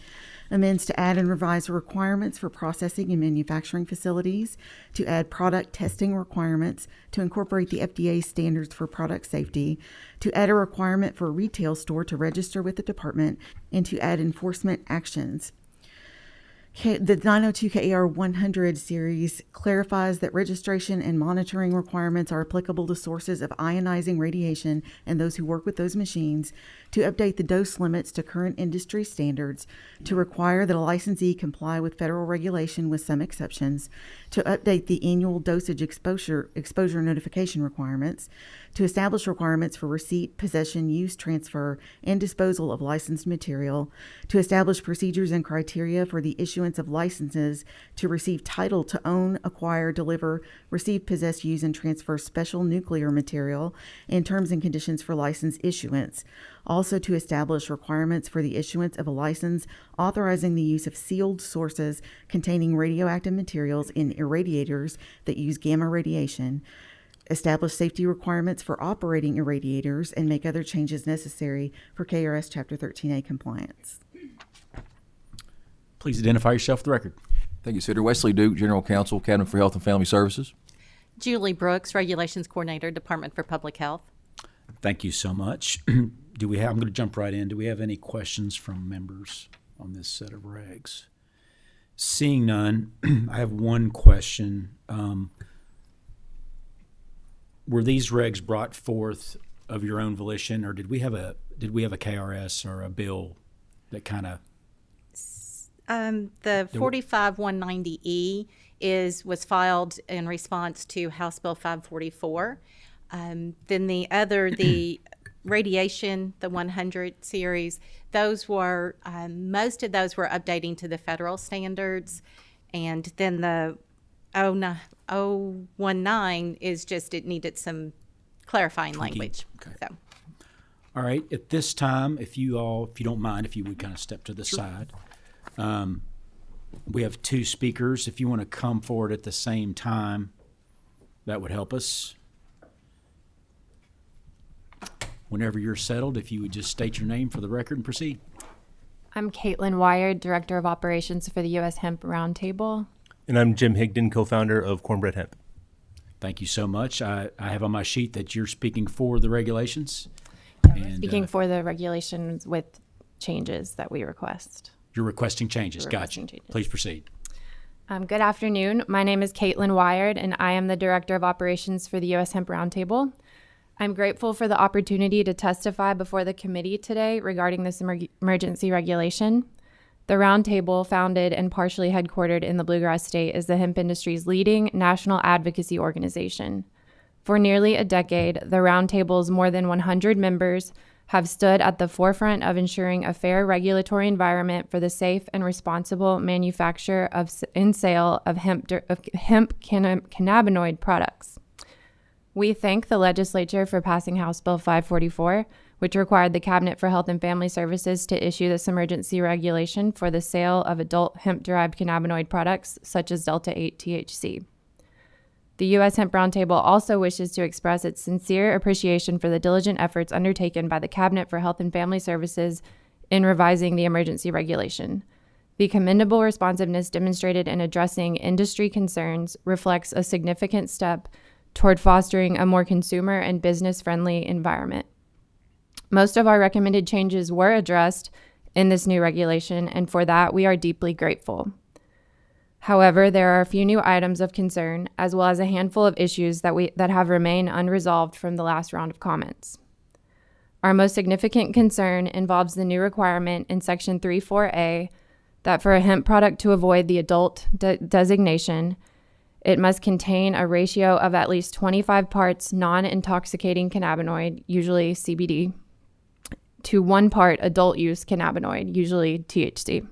Amends to add and revise requirements for processing and manufacturing facilities, to add product testing requirements, to incorporate the FDA standards for product safety, to add a requirement for a retail store to register with the department, and to add enforcement actions. The 902 KAR 100 series clarifies that registration and monitoring requirements are applicable to sources of ionizing radiation and those who work with those machines, to update the dose limits to current industry standards, to require that a licensee comply with federal regulation with some exceptions, to update the annual dosage exposure notification requirements, to establish requirements for receipt, possession, use, transfer, and disposal of licensed material, to establish procedures and criteria for the issuance of licenses to receive title to own, acquire, deliver, receive, possess, use, and transfer special nuclear material, and terms and conditions for license issuance. Also to establish requirements for the issuance of a license authorizing the use of sealed sources containing radioactive materials in irradiators that use gamma radiation, establish safety requirements for operating irradiators, and make other changes necessary for KRS Chapter 13A compliance. Please identify yourself for the record. Thank you, Senator. Wesley Duke, General Counsel, Cabinet for Health and Family Services. Julie Brooks, Regulations Coordinator, Department for Public Health. Thank you so much. I'm going to jump right in. Do we have any questions from members on this set of regs? Seeing none, I have one question. Were these regs brought forth of your own volition, or did we have a KRS or a bill that kind of? The 45190E was filed in response to House Bill 544. Then the radiation, the 100 series, those were, most of those were updating to the federal standards. And then the 019 is just, it needed some clarifying language. Okay. So. All right. At this time, if you don't mind, if you would kind of step to the side. We have two speakers. If you want to come forward at the same time, that would help us. Whenever you're settled, if you would just state your name for the record and proceed. I'm Caitlin Wired, Director of Operations for the U.S. Hemp Roundtable. And I'm Jim Higdon, co-founder of Cornbread Hemp. Thank you so much. I have on my sheet that you're speaking for the regulations. And, speaking for the regulations with changes that we request. You're requesting changes. Gotcha. Please proceed. Good afternoon. My name is Caitlin Wired, and I am the Director of Operations for the U.S. Hemp Roundtable. I'm grateful for the opportunity to testify before the committee today regarding this emergency regulation. The Roundtable, founded and partially headquartered in the Bluegrass State, is the hemp industry's leading national advocacy organization. For nearly a decade, the Roundtable's more than 100 members have stood at the forefront of ensuring a fair regulatory environment for the safe and responsible manufacture and sale of hemp cannabinoid products. We thank the legislature for passing House Bill 544, which required the Cabinet for Health and Family Services to issue this emergency regulation for the sale of adult hemp-derived cannabinoid products such as Delta-8 THC. The U.S. Hemp Roundtable also wishes to express its sincere appreciation for the diligent efforts undertaken by the Cabinet for Health and Family Services in revising the emergency regulation. The commendable responsiveness demonstrated in addressing industry concerns reflects a significant step toward fostering a more consumer and business-friendly environment. Most of our recommended changes were addressed in this new regulation, and for that, we are deeply grateful. However, there are a few new items of concern, as well as a handful of issues that have remained unresolved from the last round of comments. Our most significant concern involves the new requirement in Section 3.4a that for a hemp product to avoid the adult designation, it must contain a ratio of at least 25 parts non-intoxicating cannabinoid, usually CBD, to 1 part adult use cannabinoid, usually THC.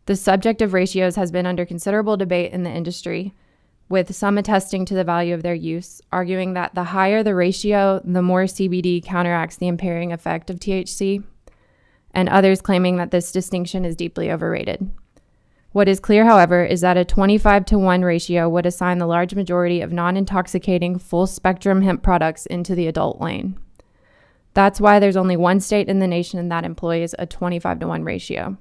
The subject of ratios has been under considerable debate in the industry, with some attesting to the value of their use, arguing that the higher the ratio, the more CBD counteracts the impairing effect of THC, and others claiming that this distinction is deeply overrated. What is clear, however, is that a 25-to-1 ratio would assign the large majority of non-intoxicating full-spectrum hemp products into the adult lane. That's why there's only one state in the nation that employs a 25-to-1 ratio.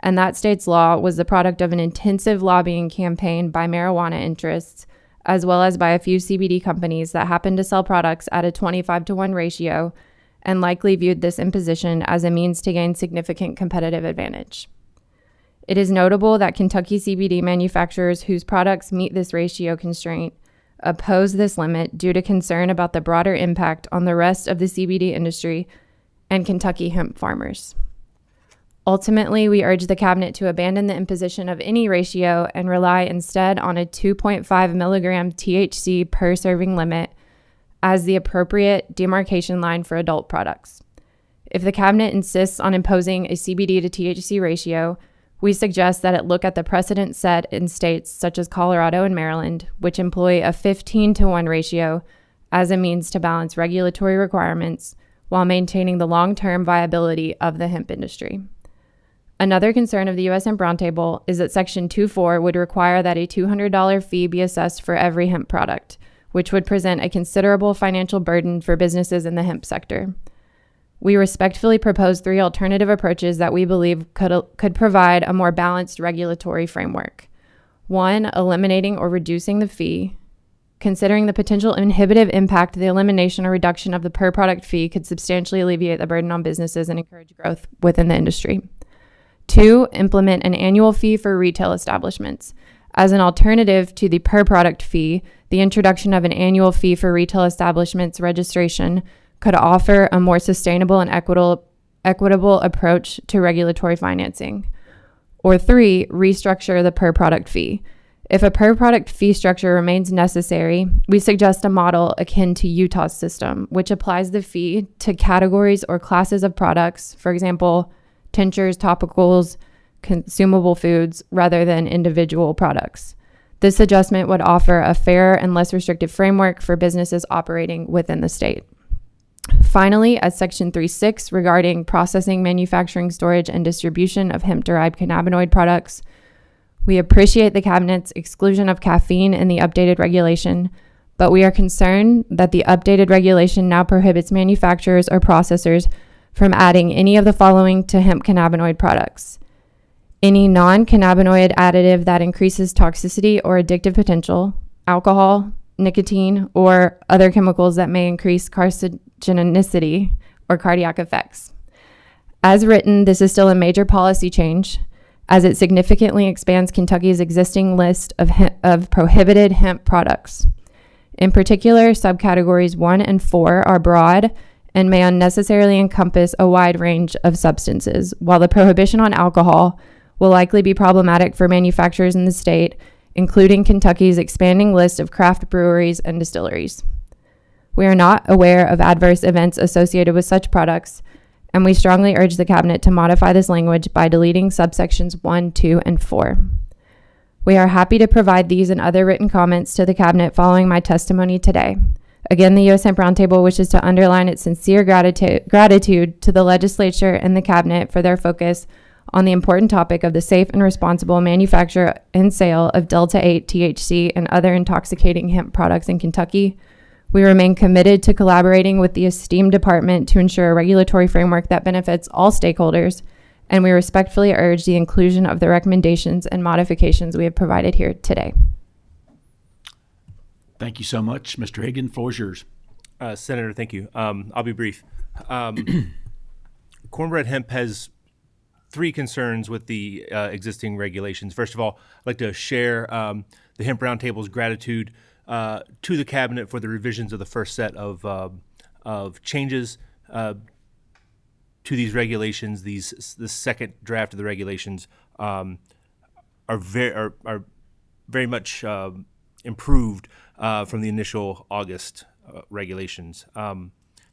And that state's law was the product of an intensive lobbying campaign by marijuana interests, as well as by a few CBD companies that happened to sell products at a 25-to-1 ratio and likely viewed this imposition as a means to gain significant competitive advantage. It is notable that Kentucky CBD manufacturers whose products meet this ratio constraint oppose this limit due to concern about the broader impact on the rest of the CBD industry and Kentucky hemp farmers. Ultimately, we urge the Cabinet to abandon the imposition of any ratio and rely instead on a 2.5 milligram THC per serving limit as the appropriate demarcation line for adult products. If the Cabinet insists on imposing a CBD to THC ratio, we suggest that it look at the precedent set in states such as Colorado and Maryland, which employ a 15-to-1 ratio as a means to balance regulatory requirements while maintaining the long-term viability of the hemp industry. Another concern of the U.S. Hemp Roundtable is that Section 2.4 would require that a $200 fee be assessed for every hemp product, which would present a considerable financial burden for businesses in the hemp sector. We respectfully propose 3 alternative approaches that we believe could provide a more balanced regulatory framework. 1, eliminating or reducing the fee. Considering the potential inhibitive impact, the elimination or reduction of the per product fee could substantially alleviate the burden on businesses and encourage growth within the industry. 2, implement an annual fee for retail establishments. As an alternative to the per product fee, the introduction of an annual fee for retail establishments registration could offer a more sustainable and equitable approach to regulatory financing. Or 3, restructure the per product fee. If a per product fee structure remains necessary, we suggest a model akin to Utah's system, which applies the fee to categories or classes of products, for example, tinctures, topicals, consumable foods, rather than individual products. This adjustment would offer a fair and less restrictive framework for businesses operating within the state. Finally, as Section 3.6 regarding processing, manufacturing, storage, and distribution of hemp-derived cannabinoid products, we appreciate the Cabinet's exclusion of caffeine in the updated regulation, but we are concerned that the updated regulation now prohibits manufacturers or processors from adding any of the following to hemp cannabinoid products: any non-cannabinoid additive that increases toxicity or addictive potential, alcohol, nicotine, or other chemicals that may increase carcinogenicity or cardiac effects. As written, this is still a major policy change, as it significantly expands Kentucky's existing list of prohibited hemp products. In particular, subcategories 1 and 4 are broad and may unnecessarily encompass a wide range of substances, while the prohibition on alcohol will likely be problematic for manufacturers in the state, including Kentucky's expanding list of craft breweries and distilleries. We are not aware of adverse events associated with such products, and we strongly urge the Cabinet to modify this language by deleting subsections 1, 2, and 4. We are happy to provide these and other written comments to the Cabinet following my testimony today. Again, the U.S. Hemp Roundtable wishes to underline its sincere gratitude to the legislature and the Cabinet for their focus on the important topic of the safe and responsible manufacture and sale of Delta-8 THC and other intoxicating hemp products in Kentucky. We remain committed to collaborating with the esteemed department to ensure a regulatory framework that benefits all stakeholders, and we respectfully urge the inclusion of the recommendations and modifications we have provided here today. Thank you so much. Mr. Higgin, floor is yours. Senator, thank you. I'll be brief. Cornbread Hemp has 3 concerns with the existing regulations. First of all, I'd like to share the Hemp Roundtable's gratitude to the Cabinet for the revisions of the first set of changes to these regulations. The second draft of the regulations are very much improved from the initial August regulations.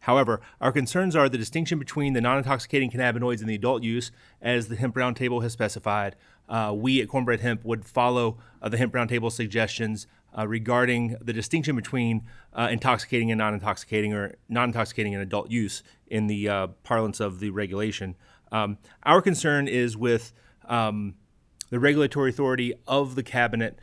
However, our concerns are the distinction between the non-intoxicating cannabinoids and the adult use, as the Hemp Roundtable has specified. We at Cornbread Hemp would follow the Hemp Roundtable suggestions regarding the distinction between intoxicating and non-intoxicating, or non-intoxicating and adult use in the parlance of the regulation. Our concern is with the regulatory authority of the cabinet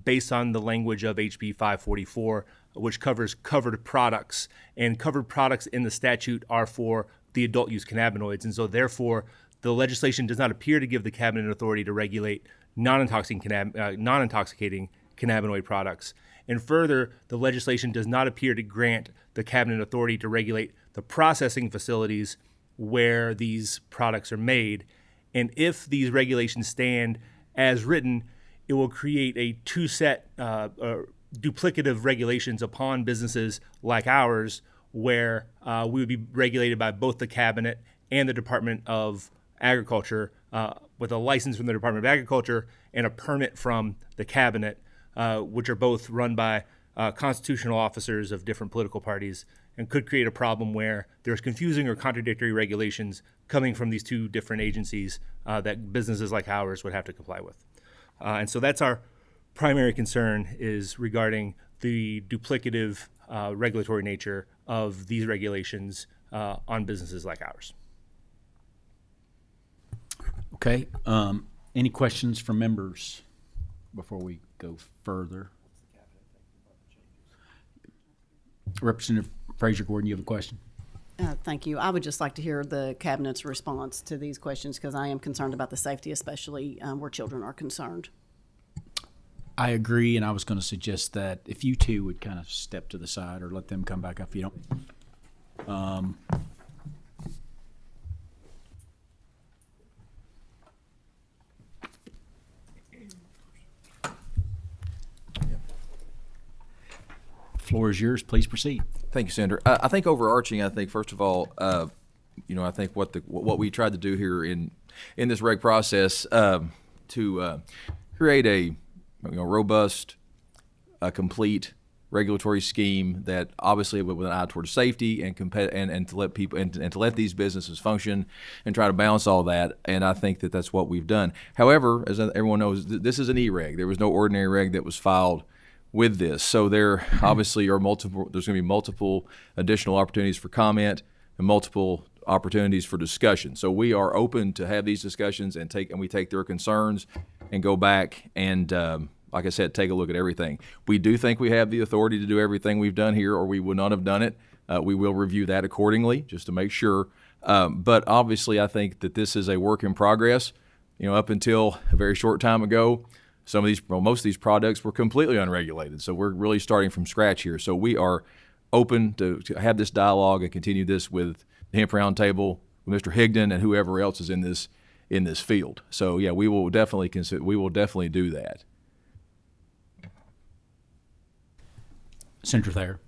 based on the language of HB 544, which covers covered products. And covered products in the statute are for the adult use cannabinoids. And so therefore, the legislation does not appear to give the cabinet authority to regulate non-intoxicating cannabinoid products. And further, the legislation does not appear to grant the cabinet authority to regulate the processing facilities where these products are made. And if these regulations stand as written, it will create a two-set duplicative regulations upon businesses like ours, where we would be regulated by both the cabinet and the Department of Agriculture, with a license from the Department of Agriculture and a permit from the cabinet, which are both run by constitutional officers of different political parties, and could create a problem where there's confusing or contradictory regulations coming from these two different agencies that businesses like ours would have to comply with. And so that's our primary concern, is regarding the duplicative regulatory nature of these regulations on businesses like ours. Okay. Any questions from members before we go further? Representative Fraser Gordon, you have a question? Thank you. I would just like to hear the cabinet's response to these questions, because I am concerned about the safety, especially where children are concerned. I agree, and I was going to suggest that if you two would kind of step to the side or let them come back up, if you don't. Floor is yours. Please proceed. Thank you, Senator. I think overarching, I think first of all, I think what we tried to do here in this reg process to create a robust, complete regulatory scheme that obviously with an eye towards safety and to let people and to let these businesses function and try to balance all that. And I think that that's what we've done. However, as everyone knows, this is an E-reg. There was no ordinary reg that was filed with this. So there obviously are there's going to be multiple additional opportunities for comment and multiple opportunities for discussion. So we are open to have these discussions and we take their concerns and go back and, like I said, take a look at everything. We do think we have the authority to do everything we've done here, or we would not have done it. We will review that accordingly just to make sure. But obviously I think that this is a work in progress. Up until a very short time ago, most of these products were completely unregulated. So we're really starting from scratch here. So we are open to have this dialogue and continue this with the Hemp Roundtable, with Mr. Higdon, and whoever else is in this field. So yeah, we will definitely do that. Senator Thayer.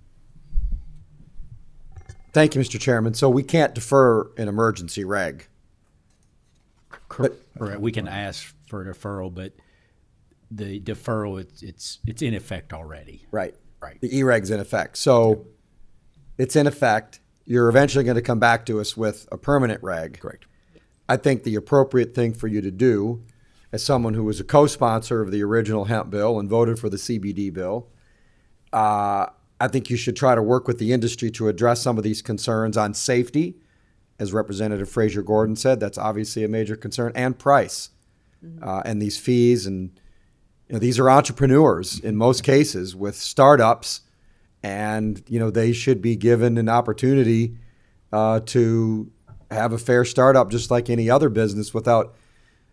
Thank you, Mr. Chairman. So we can't defer an emergency reg. Correct. We can ask for a deferral, but the deferral, it's in effect already. Right. Right. The E-reg's in effect. So it's in effect. You're eventually going to come back to us with a permanent reg. Correct. I think the appropriate thing for you to do, as someone who was a co-sponsor of the original hemp bill and voted for the CBD bill, I think you should try to work with the industry to address some of these concerns on safety. As Representative Fraser Gordon said, that's obviously a major concern, and price, and these fees. And these are entrepreneurs in most cases with startups, and they should be given an opportunity to have a fair startup just like any other business without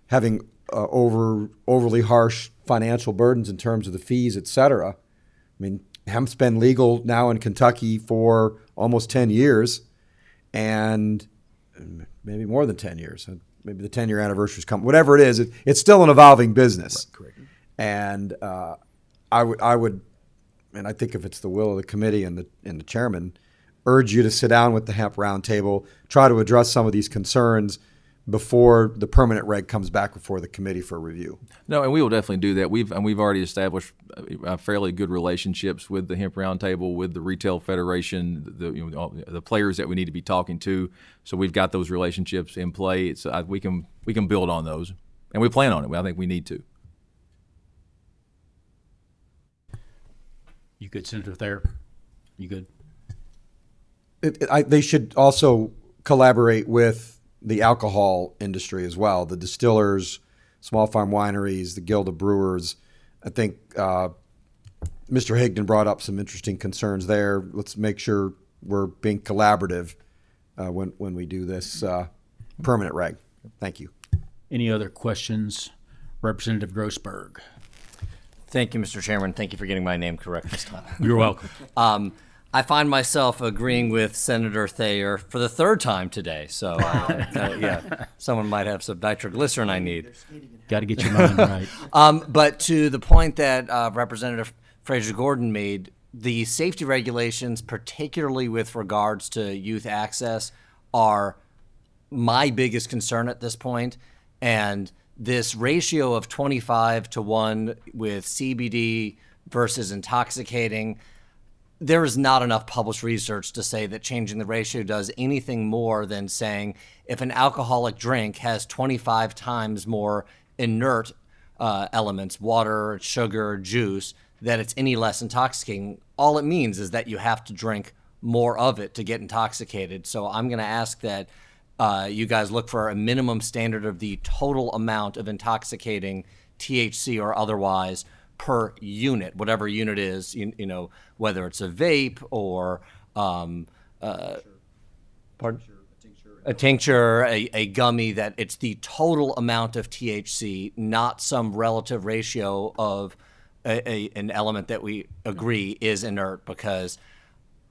having overly harsh financial burdens in terms of the fees, et cetera. I mean, hemp's been legal now in Kentucky for almost 10 years, and maybe more than 10 years. Maybe the 10-year anniversary's come. Whatever it is, it's still an evolving business. Right, correct. And I would, and I think if it's the will of the committee and the chairman, urge you to sit down with the Hemp Roundtable, try to address some of these concerns before the permanent reg comes back before the committee for review. No, and we will definitely do that. We've already established fairly good relationships with the Hemp Roundtable, with the Retail Federation, the players that we need to be talking to. So we've got those relationships in play. We can build on those, and we plan on it. I think we need to. You good, Senator Thayer? You good? They should also collaborate with the alcohol industry as well, the distillers, small farm wineries, the Guild of Brewers. I think Mr. Higdon brought up some interesting concerns there. Let's make sure we're being collaborative when we do this permanent reg. Thank you. Any other questions? Representative Grossberg. Thank you, Mr. Chairman. Thank you for getting my name correct this time. You're welcome. I find myself agreeing with Senator Thayer for the third time today. So, yeah, someone might have some nitroglycerin I need. Got to get your mind right. But to the point that Representative Fraser Gordon made, the safety regulations, particularly with regards to youth access, are my biggest concern at this point. And this ratio of 25-1 with CBD versus intoxicating, there is not enough published research to say that changing the ratio does anything more than saying if an alcoholic drink has 25 times more inert elements, water, sugar, juice, that it's any less intoxicating. All it means is that you have to drink more of it to get intoxicated. So I'm going to ask that you guys look for a minimum standard of the total amount of intoxicating THC or otherwise per unit, whatever unit is, you know, whether it's a vape or a tincture, a gummy, that it's the total amount of THC, not some relative ratio of an element that we agree is inert. Because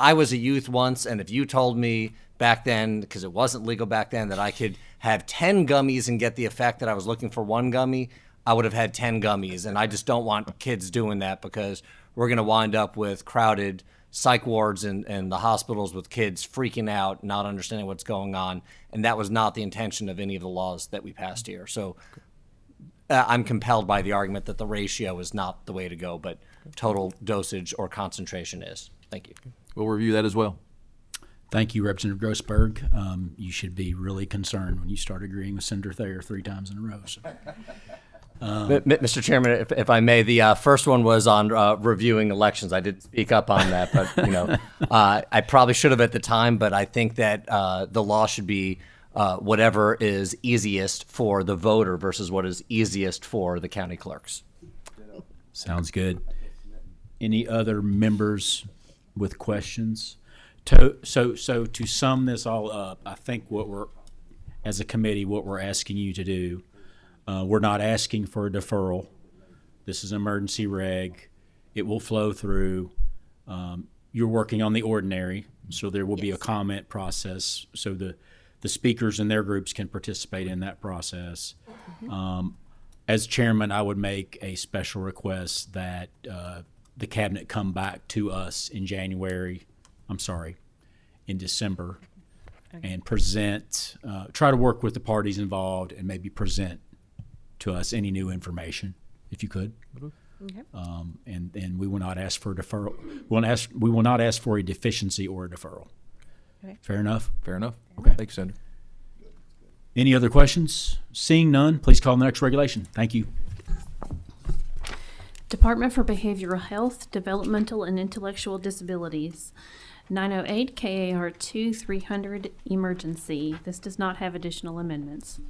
I was a youth once, and if you told me back then, because it wasn't legal back then, that I could have 10 gummies and get the effect that I was looking for one gummy, I would have had 10 gummies. And I just don't want kids doing that, because we're going to wind up with crowded psych wards and the hospitals with kids freaking out, not understanding what's going on. And that was not the intention of any of the laws that we passed here. So I'm compelled by the argument that the ratio is not the way to go, but total dosage or concentration is. Thank you. We'll review that as well. Thank you, Representative Grossberg. You should be really concerned when you start agreeing with Senator Thayer 3 times in a row. So. Mr. Chairman, if I may, the first one was on reviewing elections. I did speak up on that, but you know, I probably should have at the time. But I think that the law should be whatever is easiest for the voter versus what is easiest for the county clerks. Sounds good. Any other members with questions? So to sum this all up, I think as a committee, what we're asking you to do, we're not asking for a deferral. This is an emergency reg. It will flow through. You're working on the ordinary, so there will be a comment process, so the speakers and their groups can participate in that process. As chairman, I would make a special request that the cabinet come back to us in December, and present, try to work with the parties involved and maybe present to us any new information, if you could. Okay. And we will not ask for a deferral. We will not ask for a deficiency or a deferral. Okay. Fair enough? Fair enough. Okay. Thank you, Senator. Any other questions? Seeing none, please call the next regulation. Thank you. Department for Behavioral Health, Developmental and Intellectual Disabilities. 908 KAR 2-300 emergency. This does not have additional amendments.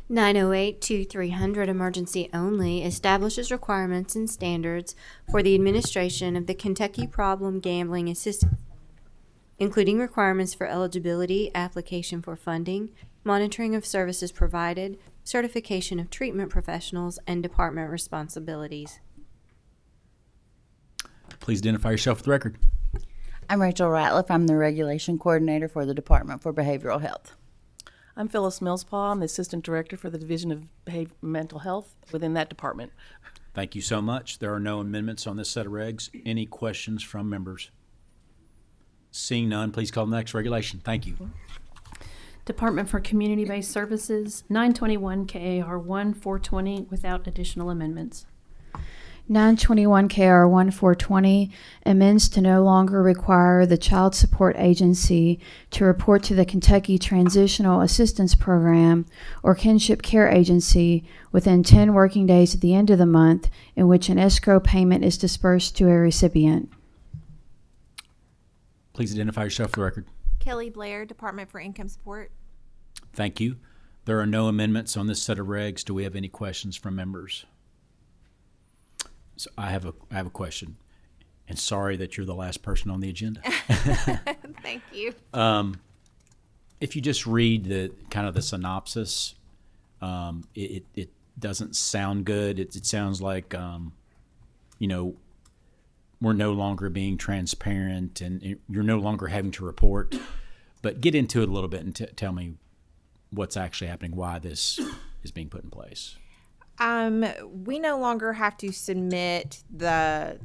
908-2300 emergency only establishes requirements and standards for the administration of the Kentucky Problem Gambling Assistance, including requirements for eligibility, application for funding, monitoring of services provided, certification of treatment professionals, and department responsibilities. Please identify yourself for the record. I'm Rachel Ratliff. I'm the Regulation Coordinator for the Department for Behavioral Health. I'm Phyllis Millspaw. I'm the Assistant Director for the Division of Mental Health within that department. Thank you so much. There are no amendments on this set of regs. Any questions from members? Seeing none, please call the next regulation. Thank you. Department for Community-Based Services, 921 KAR 1-420 without additional amendments. 921 KR 1420 amends to no longer require the Child Support Agency to report to the Kentucky Transitional Assistance Program or Kinship Care Agency within 10 working days at the end of the month in which an escrow payment is dispersed to a recipient. Please identify yourself for the record. Kelly Blair, Department for Income Support. Thank you. There are no amendments on this set of regs. Do we have any questions from members? So I have a question, and sorry that you're the last person on the agenda. Thank you. If you just read the kind of the synopsis, it doesn't sound good. It sounds like, you know, we're no longer being transparent and you're no longer having to report. But get into it a little bit and tell me what's actually happening, why this is being put in place. We no longer have to submit the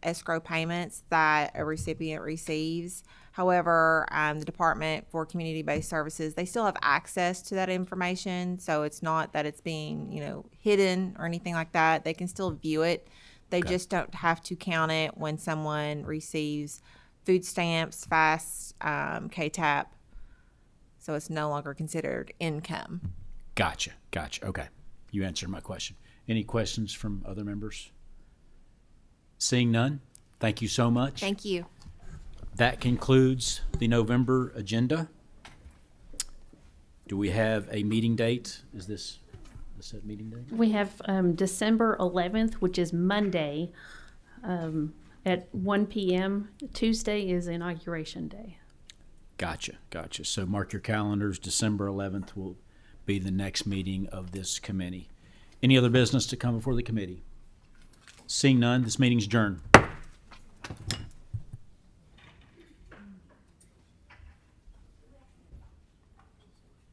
escrow payments that a recipient receives. However, the Department for Community-Based Services, they still have access to that information. So it's not that it's being, you know, hidden or anything like that. They can still view it. They just don't have to count it when someone receives food stamps, FAST, KTAP. So it's no longer considered income. Gotcha. Okay. You answered my question. Any questions from other members? Seeing none, thank you so much. Thank you. That concludes the November agenda. Do we have a meeting date? Is this a set meeting date? We have December 11th, which is Monday, at 1 p.m. Tuesday is Inauguration Day. Gotcha. So mark your calendars. December 11th will be the next meeting of this committee. Any other business to come before the committee? Seeing none, this meeting's adjourned.